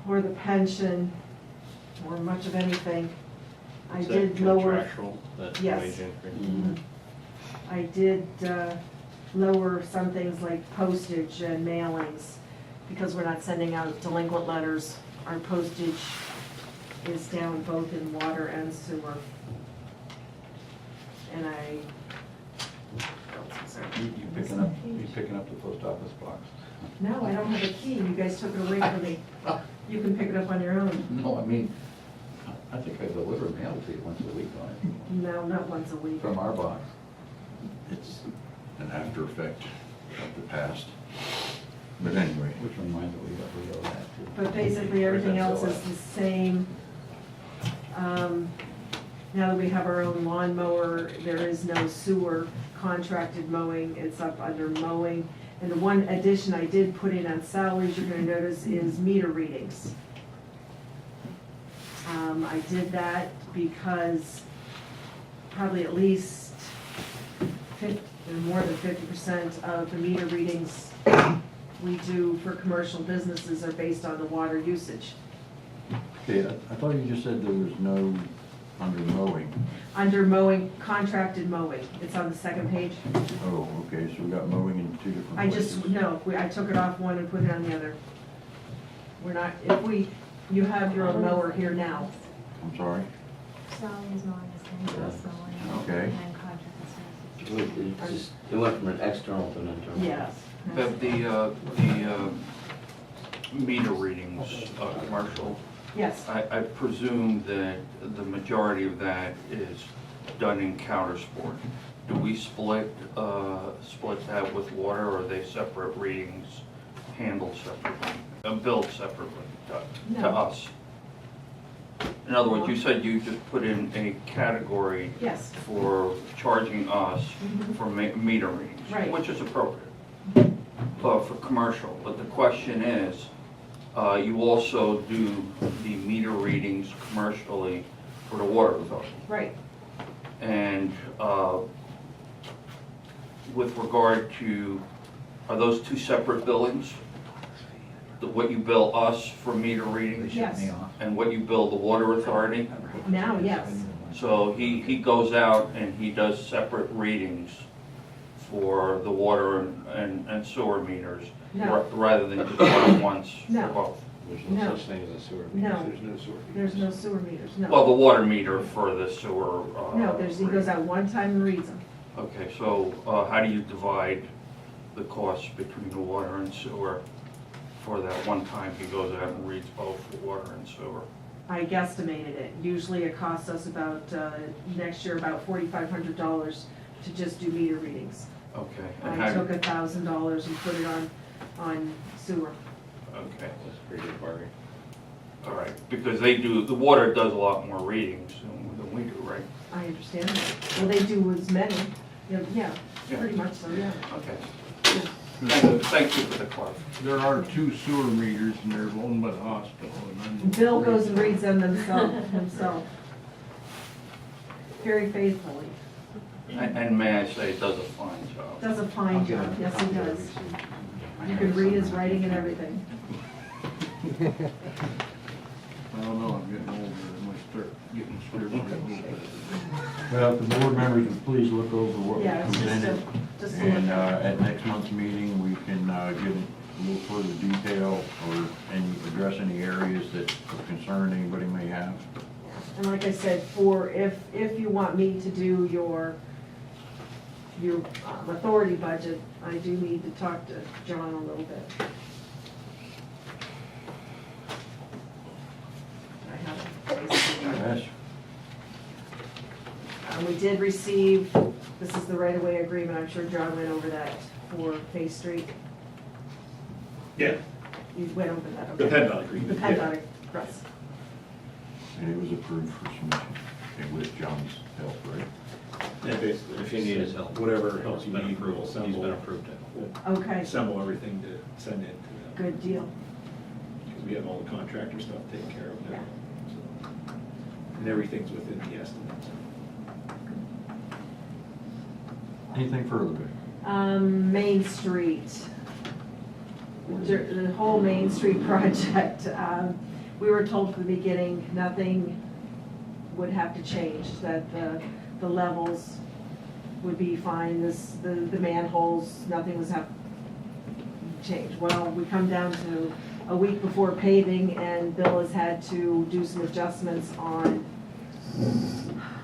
or the pension, or much of anything. I Is that did lower. contractual, that Yes. wage increase? Mhm. I did lower some things like postage and mailings, because we're not sending out delinquent letters. Our postage is down both in water and sewer. And You picking up the post office box? no, I don't have a key, you guys took it away from me. You can pick it up on your own. No, I mean, I think I deliver mail to you once a week on it, No, not once a week. from our box. It's an after effect of the past. But anyway. Which reminds me, we owe that too. But basically, everything else is the same. Now that we have our own lawnmower, there is no sewer contracted mowing, it's up under mowing. And the one addition I did put in on salaries, you're gonna notice, is meter readings. I did that because probably at least 50, more than 50% of the meter readings we do for commercial businesses are based on the water usage. Okay, I thought you just said there was no under mowing. Under mowing, contracted mowing, it's on the second page. Oh, okay, so we got mowing in two different I places. just, no, I took it off one and put it on the other. We're not, if we, you have your own mower here now. I'm sorry? Salaries, mowing, expenses, mowing, Okay. and contract services. It went from an external to an internal. Yes. Bev, the meter readings, commercial, Yes, I presume that the majority of that is done in counter sport. Do we split that with water, or are they separate readings, handled separately, billed separately to No. us? In other words, you said you just put in a category yes, for charging us for meter readings, Right. which is appropriate, but for commercial. But the question is, you also do the meter readings commercially for the water authority. right. And with regard to, are those two separate billings? What you bill us for meter readings Yes, and what you bill the water authority? now, yes. So he goes out and he does separate readings for the water and sewer meters, No. rather than just one once for No. both. There's No. no such thing as a sewer No. meter. There's no sewer meters. There's no sewer meters, Well, no. the water meter for the sewer. No, there's, he goes out one time and reads them. Okay, so how do you divide the costs between the water and sewer for that one time he goes out and reads both the water and sewer? I guesstimated it. Usually it costs us about, next year, about $4,500 to just do meter readings. Okay. And I how, took $1,000 and put it on sewer. okay, That's a pretty good bargain. all right, because they do, the water does a lot more readings than we do, right? I understand that. Well, they do as many. Yeah, Yeah. pretty much so, yeah. Okay. Thank you for the clarification. There are two sewer meters and there's one by the hospital and then. Bill goes and reads them himself. Very faithfully. And may I say, does a fine job. Does a fine job, yes he does. You can read his writing and everything. I don't know, I'm getting older, I might start getting scared a little bit. Well, if the board members would please look over what was Yeah, it's presented. just a look. And at next month's meeting, we can give a little further detail or address any areas that of concern anybody may have. And like I said, if you want me to do your authority budget, I do need to talk to John a little bit. I have basically done. Yes, We did receive, this is the right-of-way agreement, I'm sure John went over that for Face Street. Yeah, You went over that, okay? the PennDOT agreement. The PennDOT, yes. and it was approved for submission, and with John's help, right? Yeah, basically. If you need his help. Whatever helps you He's been need, we'll approved. He's assemble. been approved. We'll Okay, assemble everything to send in to them. good deal. Because we have all the contractor stuff taken care of now. So, and everything's within the estimates. Anything further, Vic? Main Street. The whole Main Street project, we were told from the beginning, nothing would have to change, that the levels would be fine, the manholes, nothing was have to change. Well, we come down to a week before paving, and Bill has had to do some adjustments on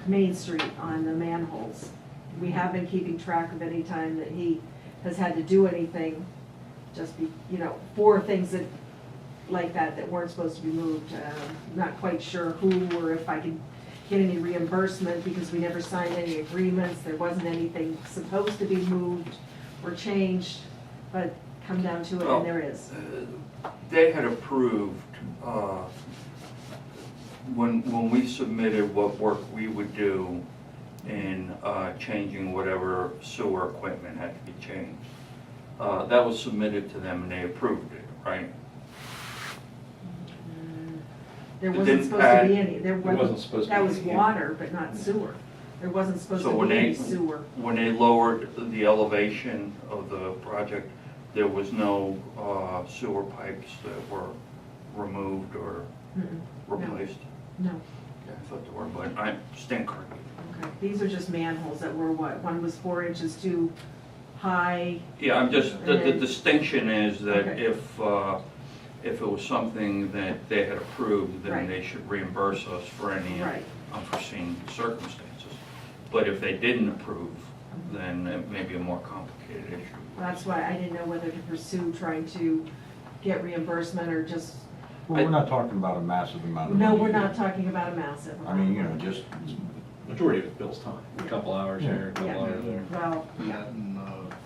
Main Street, on the manholes. We have been keeping track of any time that he has had to do anything, just be, for things that, like that weren't supposed to be moved. Not quite sure who, or if I could get any reimbursement, because we never signed any agreements, there wasn't anything supposed to be moved or changed, but come down to it, and there is. They had approved, when we submitted what work we would do in changing whatever sewer equipment had to be changed. that was submitted to them and they approved it, right? There It wasn't didn't supposed to be pad- any, there wasn't wasn't, supposed to that be was any. water, but not sewer. There wasn't supposed So to when be any they, sewer. when they lowered the elevation of the project, there was no sewer pipes that were removed or Mm-mm. replaced? No, Yeah, I thought there were, but I stand corrected. okay. These are just manholes that were what, one was 4 inches too high. Yeah, I'm just, the Okay. distinction is that Okay. if it was something that they had approved, then Right. they should reimburse us for any Right. unforeseen circumstances. But if they didn't approve, then it may be a more complicated issue. That's why I didn't know whether to pursue trying to get reimbursement or just, Well, we're not talking about a massive amount of money. no, we're here. not talking about a massive I mean, you know, amount. just, Majority of it Bill's time. A couple hours here, a couple Yeah. hours there, Well, yeah, That and,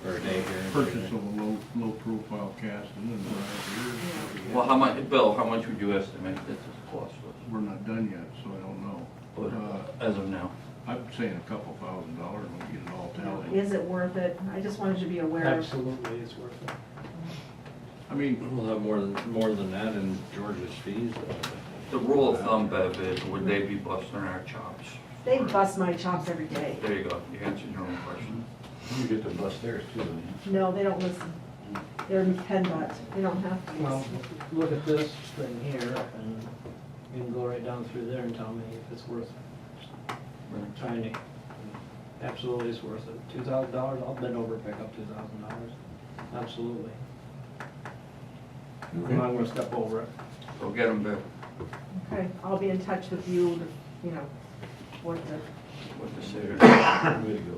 or a day here. purchase of a low profile casting and Well, how much, Bill, how much would you estimate that this cost was? we're not done yet, so I don't know. But as of now? I'm saying a couple $1,000s when we get it all tallied. is it worth it? I just wanted you to be aware of. Absolutely, it's worth it. I mean, We'll have more than that in George's fees. The rule of thumb, Bev, is would they be busting our chops? They bust my chops every day. There you go, you answered your own question. You get to bust theirs too, don't you? No, they don't listen. They're in PennDOT. They don't have to. Well, look at this thing here, and you can go right down through there and tell me if it's worth trying to. Absolutely, it's worth it. $2,000, I'll bend over and pick up $2,000. Absolutely. I'm not gonna step over it. Go get them, Bev, Okay, I'll be in touch with you, you know, what the, what to say. Way to go.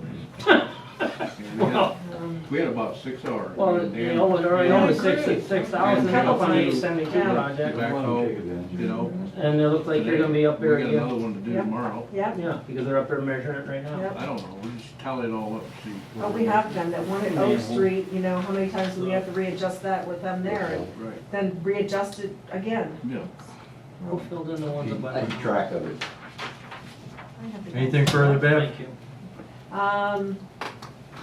we had about 6 hours. Well, Me and you Dan- know, it's already Yeah, over great. 6,000, Yeah. up on the 72 Yeah. project. Backhoe, you know. And it looks like you're gonna be up there We got another again. one to do Yep. tomorrow. yeah. Yeah, because they're up there measuring it right now. Yep. I don't know, we just tally it all up and see. Oh, we have done that one at Oak Street, you know, how many times do we have to readjust that with them there? And Right, then readjust it again. yeah. Who filled in the ones Keep above? keep track of it. I have to go. anything further, Bev? Thank you. A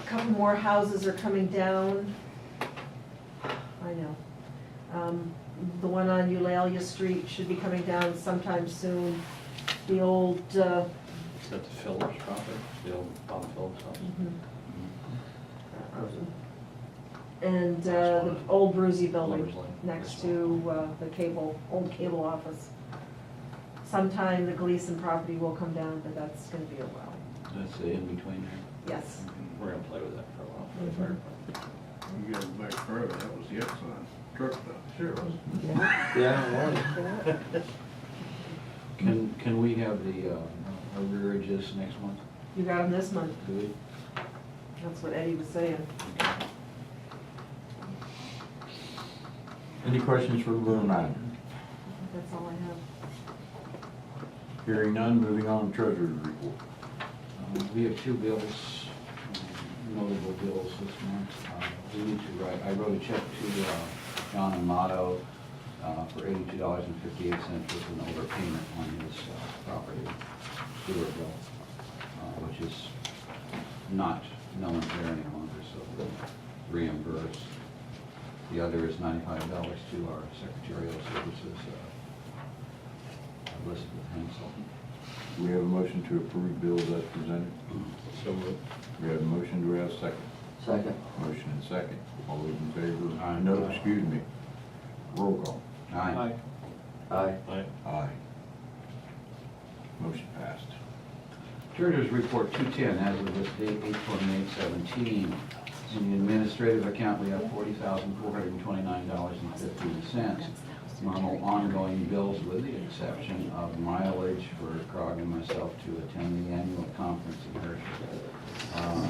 couple more houses are coming down. I know. The one on Eulalia Street should be coming down sometime soon. The old, Is that the Phillips property? The old Bob Phillips house? and the old Bruzy building Lover's Lane. next to the old cable office. Sometime the Gleason property will come down, but that's gonna be a while. That's the in-between there. Yes. We're gonna play with that for a while for the fire department. You got it back further, that was the Exxon truck stop. Sure it was. Yeah, Can we have the arrearages next month? You got them this month. Do we? That's what Eddie was saying. Any questions for the borough manager? That's all I have. Hearing none, moving on to treasurer's report. We have 2 bills, notable bills this month. We need to write, I wrote a check to John Amato for $82.58 with an overpayment on his property sewer bill, which is not, no one's there any longer, so we'll reimburse. The other is $95 to our secretarial services, Elizabeth Hensel. We have a motion to approve bills as presented. So moved. We have a motion, do we have a second? Second. Motion and second. All those in favor? Aye. No, excuse me. Roll call. Aye. Aye. Aye. Motion passed. Treasurer's Report 210, as of this date, 8/28/17. In the administrative account, we have $40,429.15. Normal ongoing bills with the exception of mileage for Krog and myself to attend the annual conference in Hershey.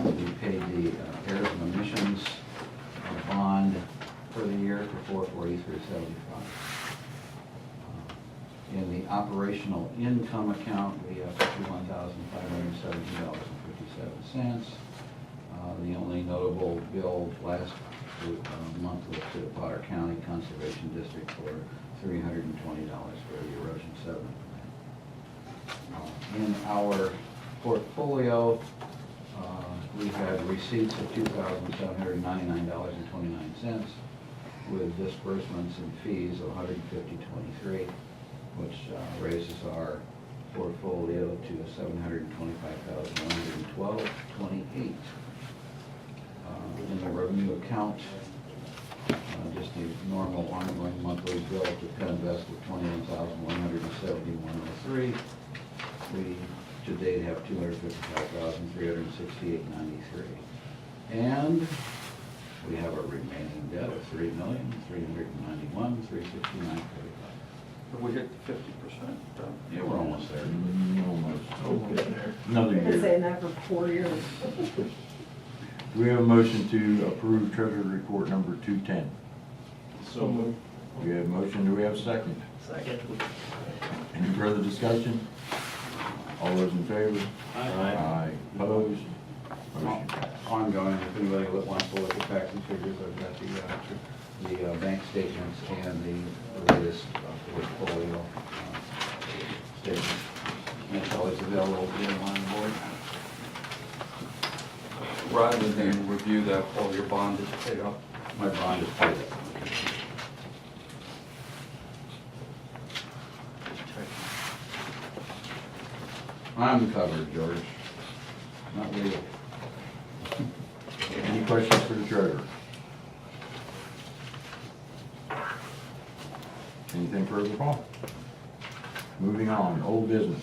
We paid the errors and omissions bond for the year for $443.75. In the operational income account, we have $51,517.57. The only notable bill last month was to Potter County Conservation District for $320 for the erosion sediment plan. In our portfolio, we had receipts of $2,799.29 with disbursements and fees of $150.23, which raises our portfolio to $725,112.28. In the revenue account, just the normal ongoing monthly bill to Penvest of $21,171.03. We to date have $255,368.93. And we have a remaining debt of $3,391,369.45. Have we hit the 50%? Yeah, we're almost there. Almost. there. Another I've been year. saying that for 4 years. Do we have a motion to approve Treasury Report number 210? So moved. Do we have a motion? Do we have a second? Second. Any further discussion? All those in favor? Aye. Opposed? Motion passed. Ongoing, if anybody wants to look at facts and figures, I've got the bank statements and the latest portfolio statements. And it's always available to anyone on board. Rather than review that, all your bond is paid off. My bond is paid up. I'm covered, George. Not legal. Any questions for the treasurer? Anything further, Paul? Moving on, old business.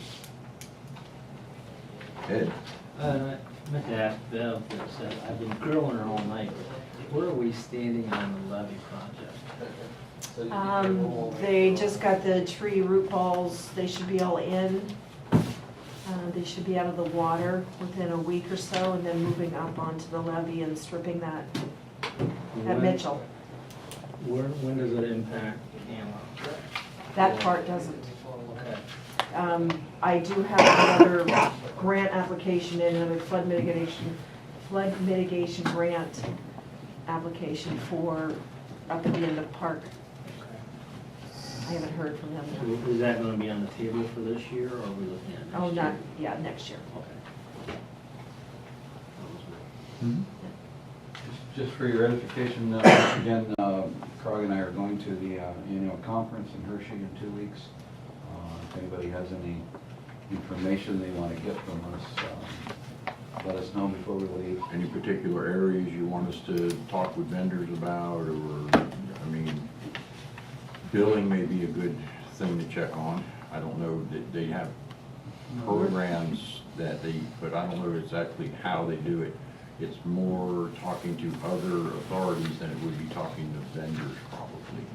Ed? I meant to ask Bev this, I've been grilling her all night. Where are we standing on the levee project? They just got the tree root balls, they should be all in. They should be out of the water within a week or so, and then moving up onto the levee and stripping that at When- Mitchell. When does it impact CAMA? That part doesn't. Okay. I do have another grant application in, another flood mitigation grant application for up at the end of Park. I haven't heard from them yet. Is that gonna be on the table for this year, or are we looking at next year? Oh, not, yeah, next year. Okay. Just for your edification, again, Krog and I are going to the annual conference in Hershey in 2 weeks. If anybody has any information they want to get from us, let us know before we leave. Any particular areas you want us to talk with vendors about, or, I mean, billing may be a good thing to check on. I don't know that they have programs that they, but I don't know exactly how they do it. It's more talking to other authorities than it would be talking to vendors probably,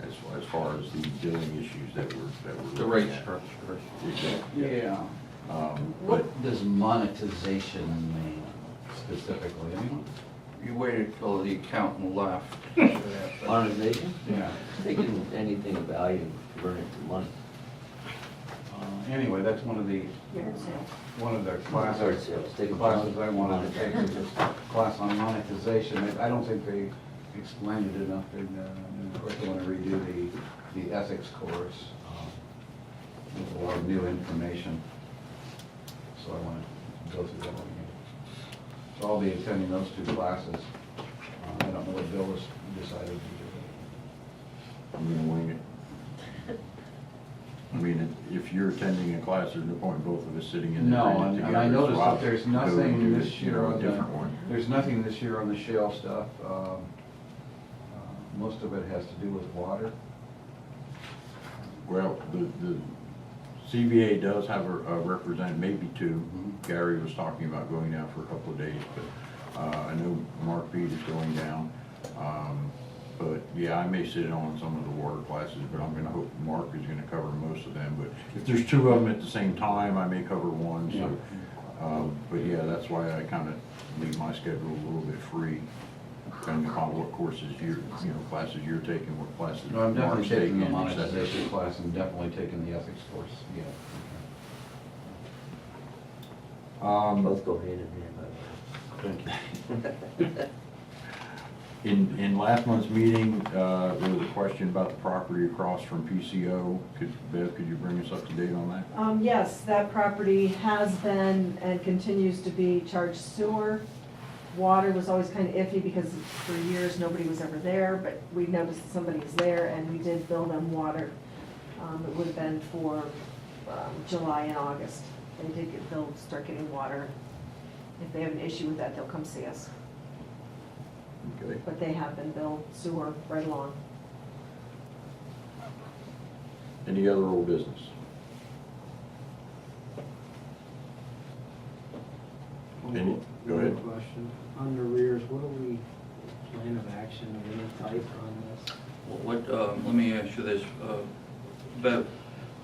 as far as the billing issues that we're The looking rate at. structure. Exactly. Yeah. But What does monetization mean specifically? Anyone? You waited till the accountant left. Monetization? Yeah. Taking anything of value, converting it to money. Anyway, that's one of the Yard sale. classes Yard sales, take a classes I jump. wanted to take, was this class on monetization. I don't think they explained it enough in the course. They want to redo the ethics course with a lot of new information. So I want to go through that one again. So I'll be attending those 2 classes. I don't know what Bill has decided to do. I'm gonna wing it. I mean, if you're attending a class, there's no point in both of us sitting in there No, reading and together. I noticed so I'll that there's go nothing do, this year you know, on a different one. there's nothing this year on the shale stuff. Most of it has to do with water. Well, the CBA does have a representative, maybe 2. Gary was talking about going down for a couple of days, but I know Mark Pete is going down. But yeah, I may sit in on some of the water classes, but I'm gonna hope Mark is gonna cover most of them. But if there's 2 of them at the same time, I may cover one, so. But yeah, that's why I kind of leave my schedule a little bit free, depending upon what courses classes you're taking, what classes No, I'm definitely Mark's taking the et cetera. monetization class and definitely taking the ethics course, yeah. Both go hand in hand, by the way. Thank you. In last month's meeting, there was a question about the property across from PCO. Bev, could you bring us up to date on that? Yes, that property has been and continues to be charged sewer. Water was always kind of iffy because for years, nobody was ever there, but we noticed that somebody was there, and we did bill them water. It would have been for July and August. They did get billed, start getting water. If they have an issue with that, they'll come see us. Okay. But they have been billed sewer right along. Any other old business? Any, go ahead. Question, under arrears, what are we, plan of action of any type on this? Let me ask you this, Bev,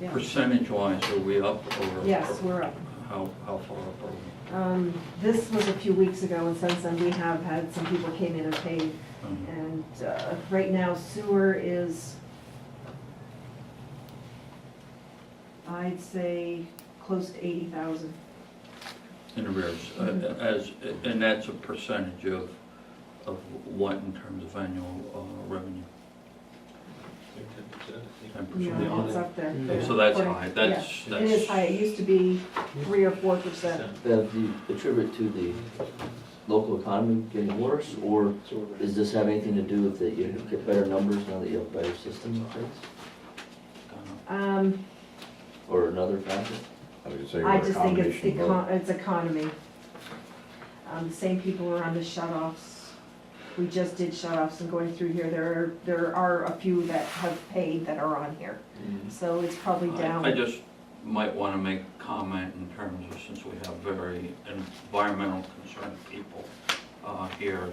Yeah. percentage-wise, are we up or? Yes, we're up. How far up are we? This was a few weeks ago, and since then, we have had some people came in and paid. Mhm. And right now, sewer is, I'd say, close to 80,000. In arrears, and that's a percentage of what in terms of annual revenue? 10%. Yeah, it's up there. So that's According- high, that's. yeah, It is high, it used to be 3 or 4%. Bev, do you attribute to the local economy getting worse, or does this have anything to do with that you get better numbers now that you have better systems in place? Or another factor? I was gonna say, I what a just think it's, combination of both. it's economy. The same people are on the shut-offs. We just did shut-offs, and going through here, there are a few that have paid that are on here. So it's probably down. I just might want to make a comment in terms of, since we have very environmental concerned people here,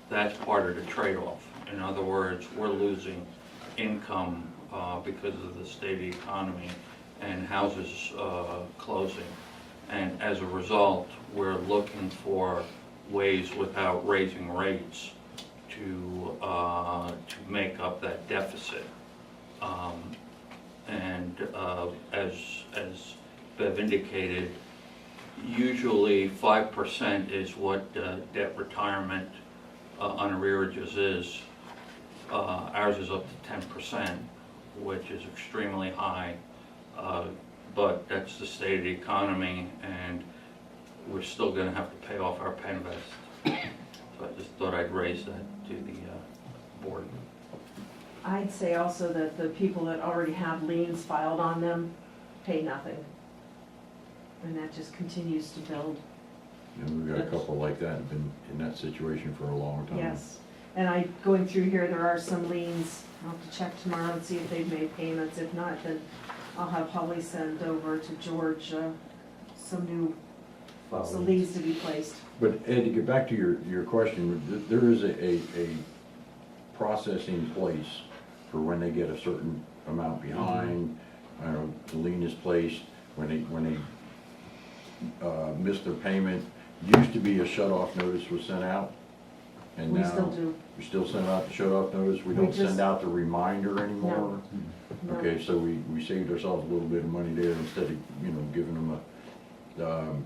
that's part of the trade-off. In other words, we're losing income because of the state of the economy and houses closing. And as a result, we're looking for ways without raising rates to make up that deficit. As Bev indicated, usually 5% is what debt retirement on arrearages is. Ours is up to 10%, which is extremely high, but that's the state of the economy, and we're still gonna have to pay off our Penvest. So I just thought I'd raise that to the board. I'd say also that the people that already have liens filed on them pay nothing. And that just continues to build. And we've got a couple like that, have been in that situation for a long time. Yes. And going through here, there are some liens. I'll have to check tomorrow and see if they've made payments. If not, then I'll have Holly send over to George some liens to be placed. But Ed, to get back to your question, there is a process in place for when they get a certain amount behind, the lien is placed, when they miss their payment. Used to be a shut-off notice was sent out, and We now. still do. We still send out the shut-off notice? We don't We just- send out the reminder anymore? No. Okay, so we saved ourselves a little bit of money there instead of, giving them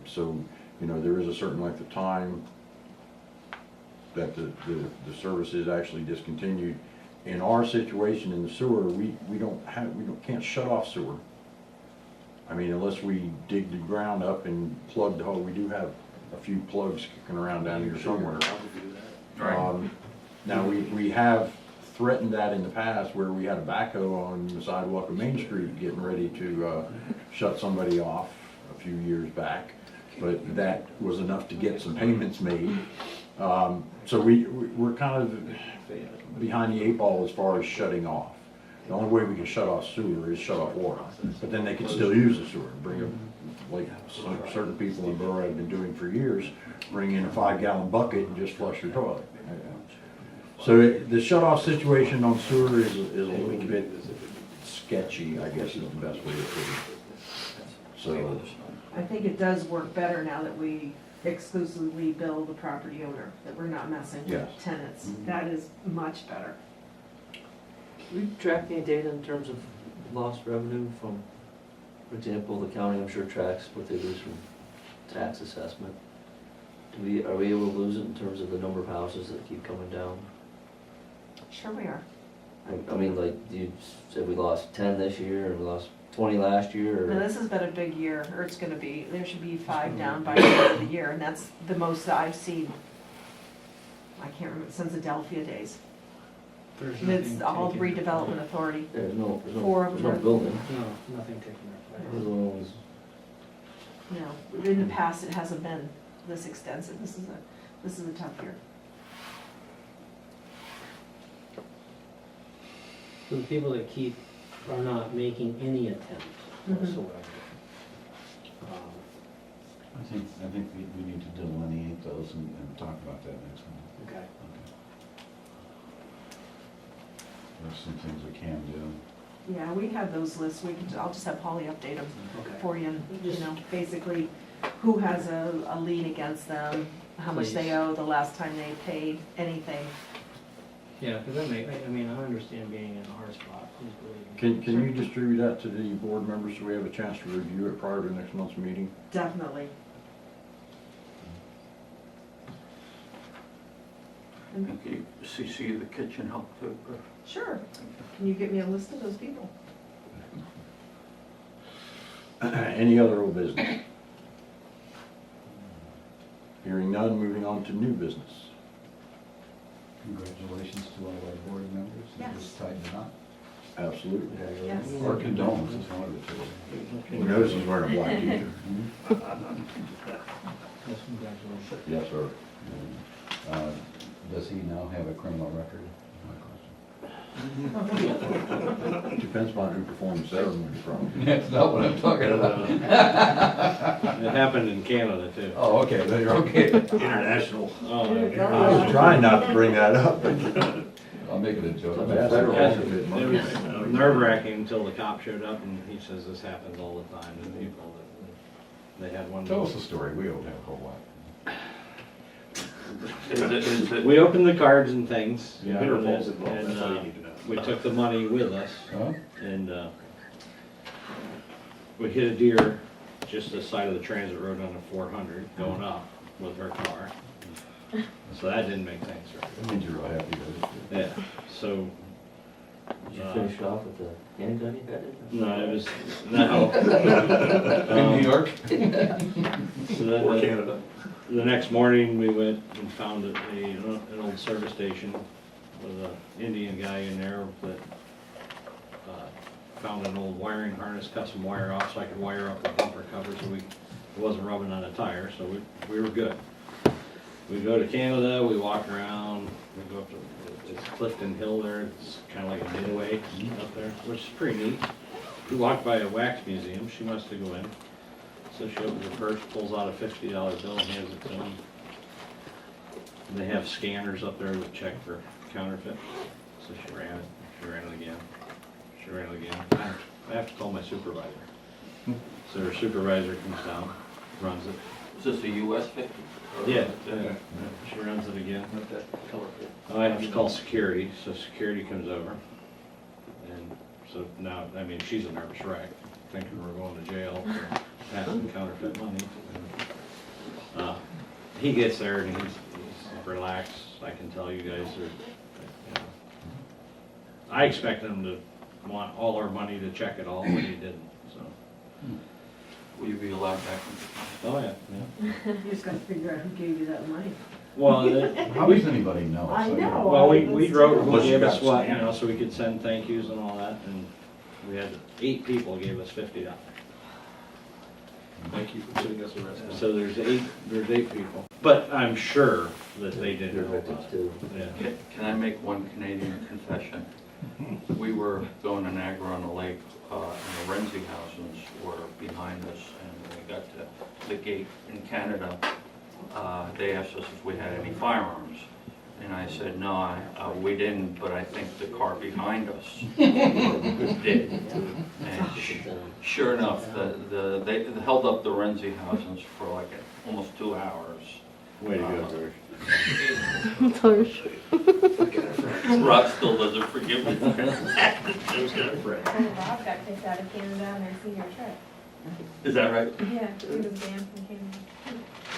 so, there is a certain length of time that the service is actually discontinued. In our situation in the sewer, we can't shut off sewer. I mean, unless we dig the ground up and plug the hole. We do have a few plugs kicking around down here somewhere. Now, we have threatened that in the past where we had a backhoe on the sidewalk of Main Street getting ready to shut somebody off a few years back, but that was enough to get some payments made. So we're kind of behind the 8 ball as far as shutting off. The only way we can shut off sewer is shut off water, but then they can still use the sewer. Bring up, like certain people in Borough have been doing for years, bring in a 5-gallon bucket and just flush your toilet. So the shut-off situation on sewer is a little bit sketchy, I guess is the best way to put it. So, I think it does work better now that we exclusively bill the property owner, that we're not messing with Yes. tenants. That is much better. Do we track any data in terms of lost revenue from, for example, the county, I'm sure tracks what they lose from tax assessment. Are we able to lose it in terms of the number of houses that keep coming down? Sure we are. I mean, like, you said we lost 10 this year, and we lost 20 last year, No, or? this has been a big year, or it's gonna be, there should be 5 down by the end of the year, and that's the most that I've seen. I can't remember, since the Delphia days. There's And it's nothing all taken- redevelopment authority. There's no, Four of there's no them. building. No, nothing taken up. Those are the ones- No, in the past, it hasn't been this extensive. This is a tough year. So the people that keep, are not making any attempt Mhm. whatsoever. I think we need to delineate those and talk about that next month. Okay. There's some things we can do. Yeah, we have those lists. I'll just have Holly update them Okay. for you. You know, basically, who has a lien against them, how much they Please. owe, the last time they paid, anything. Yeah, because I mean, I understand being in a hard spot, please believe me. Can you distribute that to the board members so we have a chance to review it prior to next month's meeting? Definitely. Can you CC the kitchen help too? Sure. Can you get me a list of those people? Any other old business? Hearing none, moving on to new business. Congratulations to all our board members. You Yes. just tightened it up. Absolutely. Yes. Or condolences, one of the two. Who knows he's wearing a black t-shirt? Yes, congratulations. Yes, sir. Does he now have a criminal record? Is my question. Depends upon who performed the ceremony from. That's not what I'm talking about. It happened in Canada too. Oh, okay, then you're okay. International. Oh, I was trying not to bring that up, but I'll make it a joke. I've asked Federal. him if it It might was be. nerve wracking until the cop showed up and he says this happens all the time to people that they had one. Tell us the story, we don't have a whole lot. Is it, We opened the cards and things. Yeah, Interpol's involved, and, that's all you need to know. We took the money with us Huh? and, we hit a deer just the side of the transit road on a 400 going up with her car. So that didn't make things right. That means you're real happy with it. Yeah, so, Did you finish off with the handgun you had? no, it was, no. In New York? So Or the, Canada. the next morning, we went and found an old service station with an Indian guy in there that found an old wiring harness, cut some wire off so I could wire up the bumper cover so it wasn't rubbing on the tire, so we were good. We go to Canada, we walk around, we go up to, it's Clifton Hill there, it's kind of like a midway up there, which is pretty neat. We walked by a wax museum, she wants to go in. So she opens her purse, pulls out a $50 bill and hands it to him. And they have scanners up there that check for counterfeit. So she ran it again. She ran it again. I have to call my supervisor. So her supervisor comes down, runs it. is this a US 50? Yeah, she runs it again. Not that colorful. I have to call security, so security comes over. And so now, I mean, she's a nervous wreck, thinking we're going to jail for passing counterfeit money. He gets there and he's relaxed, I can tell you guys are, you know. I expect him to want all our money to check it all, but he didn't, so. Will you be allowed back? Oh, yeah, yeah. You just gotta figure out who gave you that money. Well, How does anybody know? I So, know. well, we wrote, who Unless you gave got us what, you scanned. know, so we could send thank yous and all that, and we had 8 people gave us $50. Thank you for giving us a rest. So there's eight people. But I'm sure that they didn't They're know victims about it. too. Yeah. Can I make one Canadian confession? We were going to Niagara on the Lake, and the Renzi houses were behind us, and when we got to the gate in Canada, they asked us if we had any firearms. And I said, no, we didn't, but I think the car behind us did. And sure enough, they held up the Renzi houses for like almost 2 hours. Way to go, George. Rob still doesn't forgive me. Bob got kicked out of Canada on their senior trip. Is that right? Yeah, he was banned from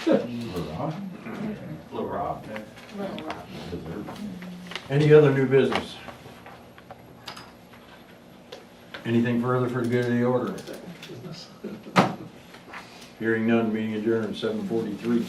Canada. Little Rock. Little Rock. Any other new business? Anything further for the good of the order? Hearing none, meeting adjourned, 7:43.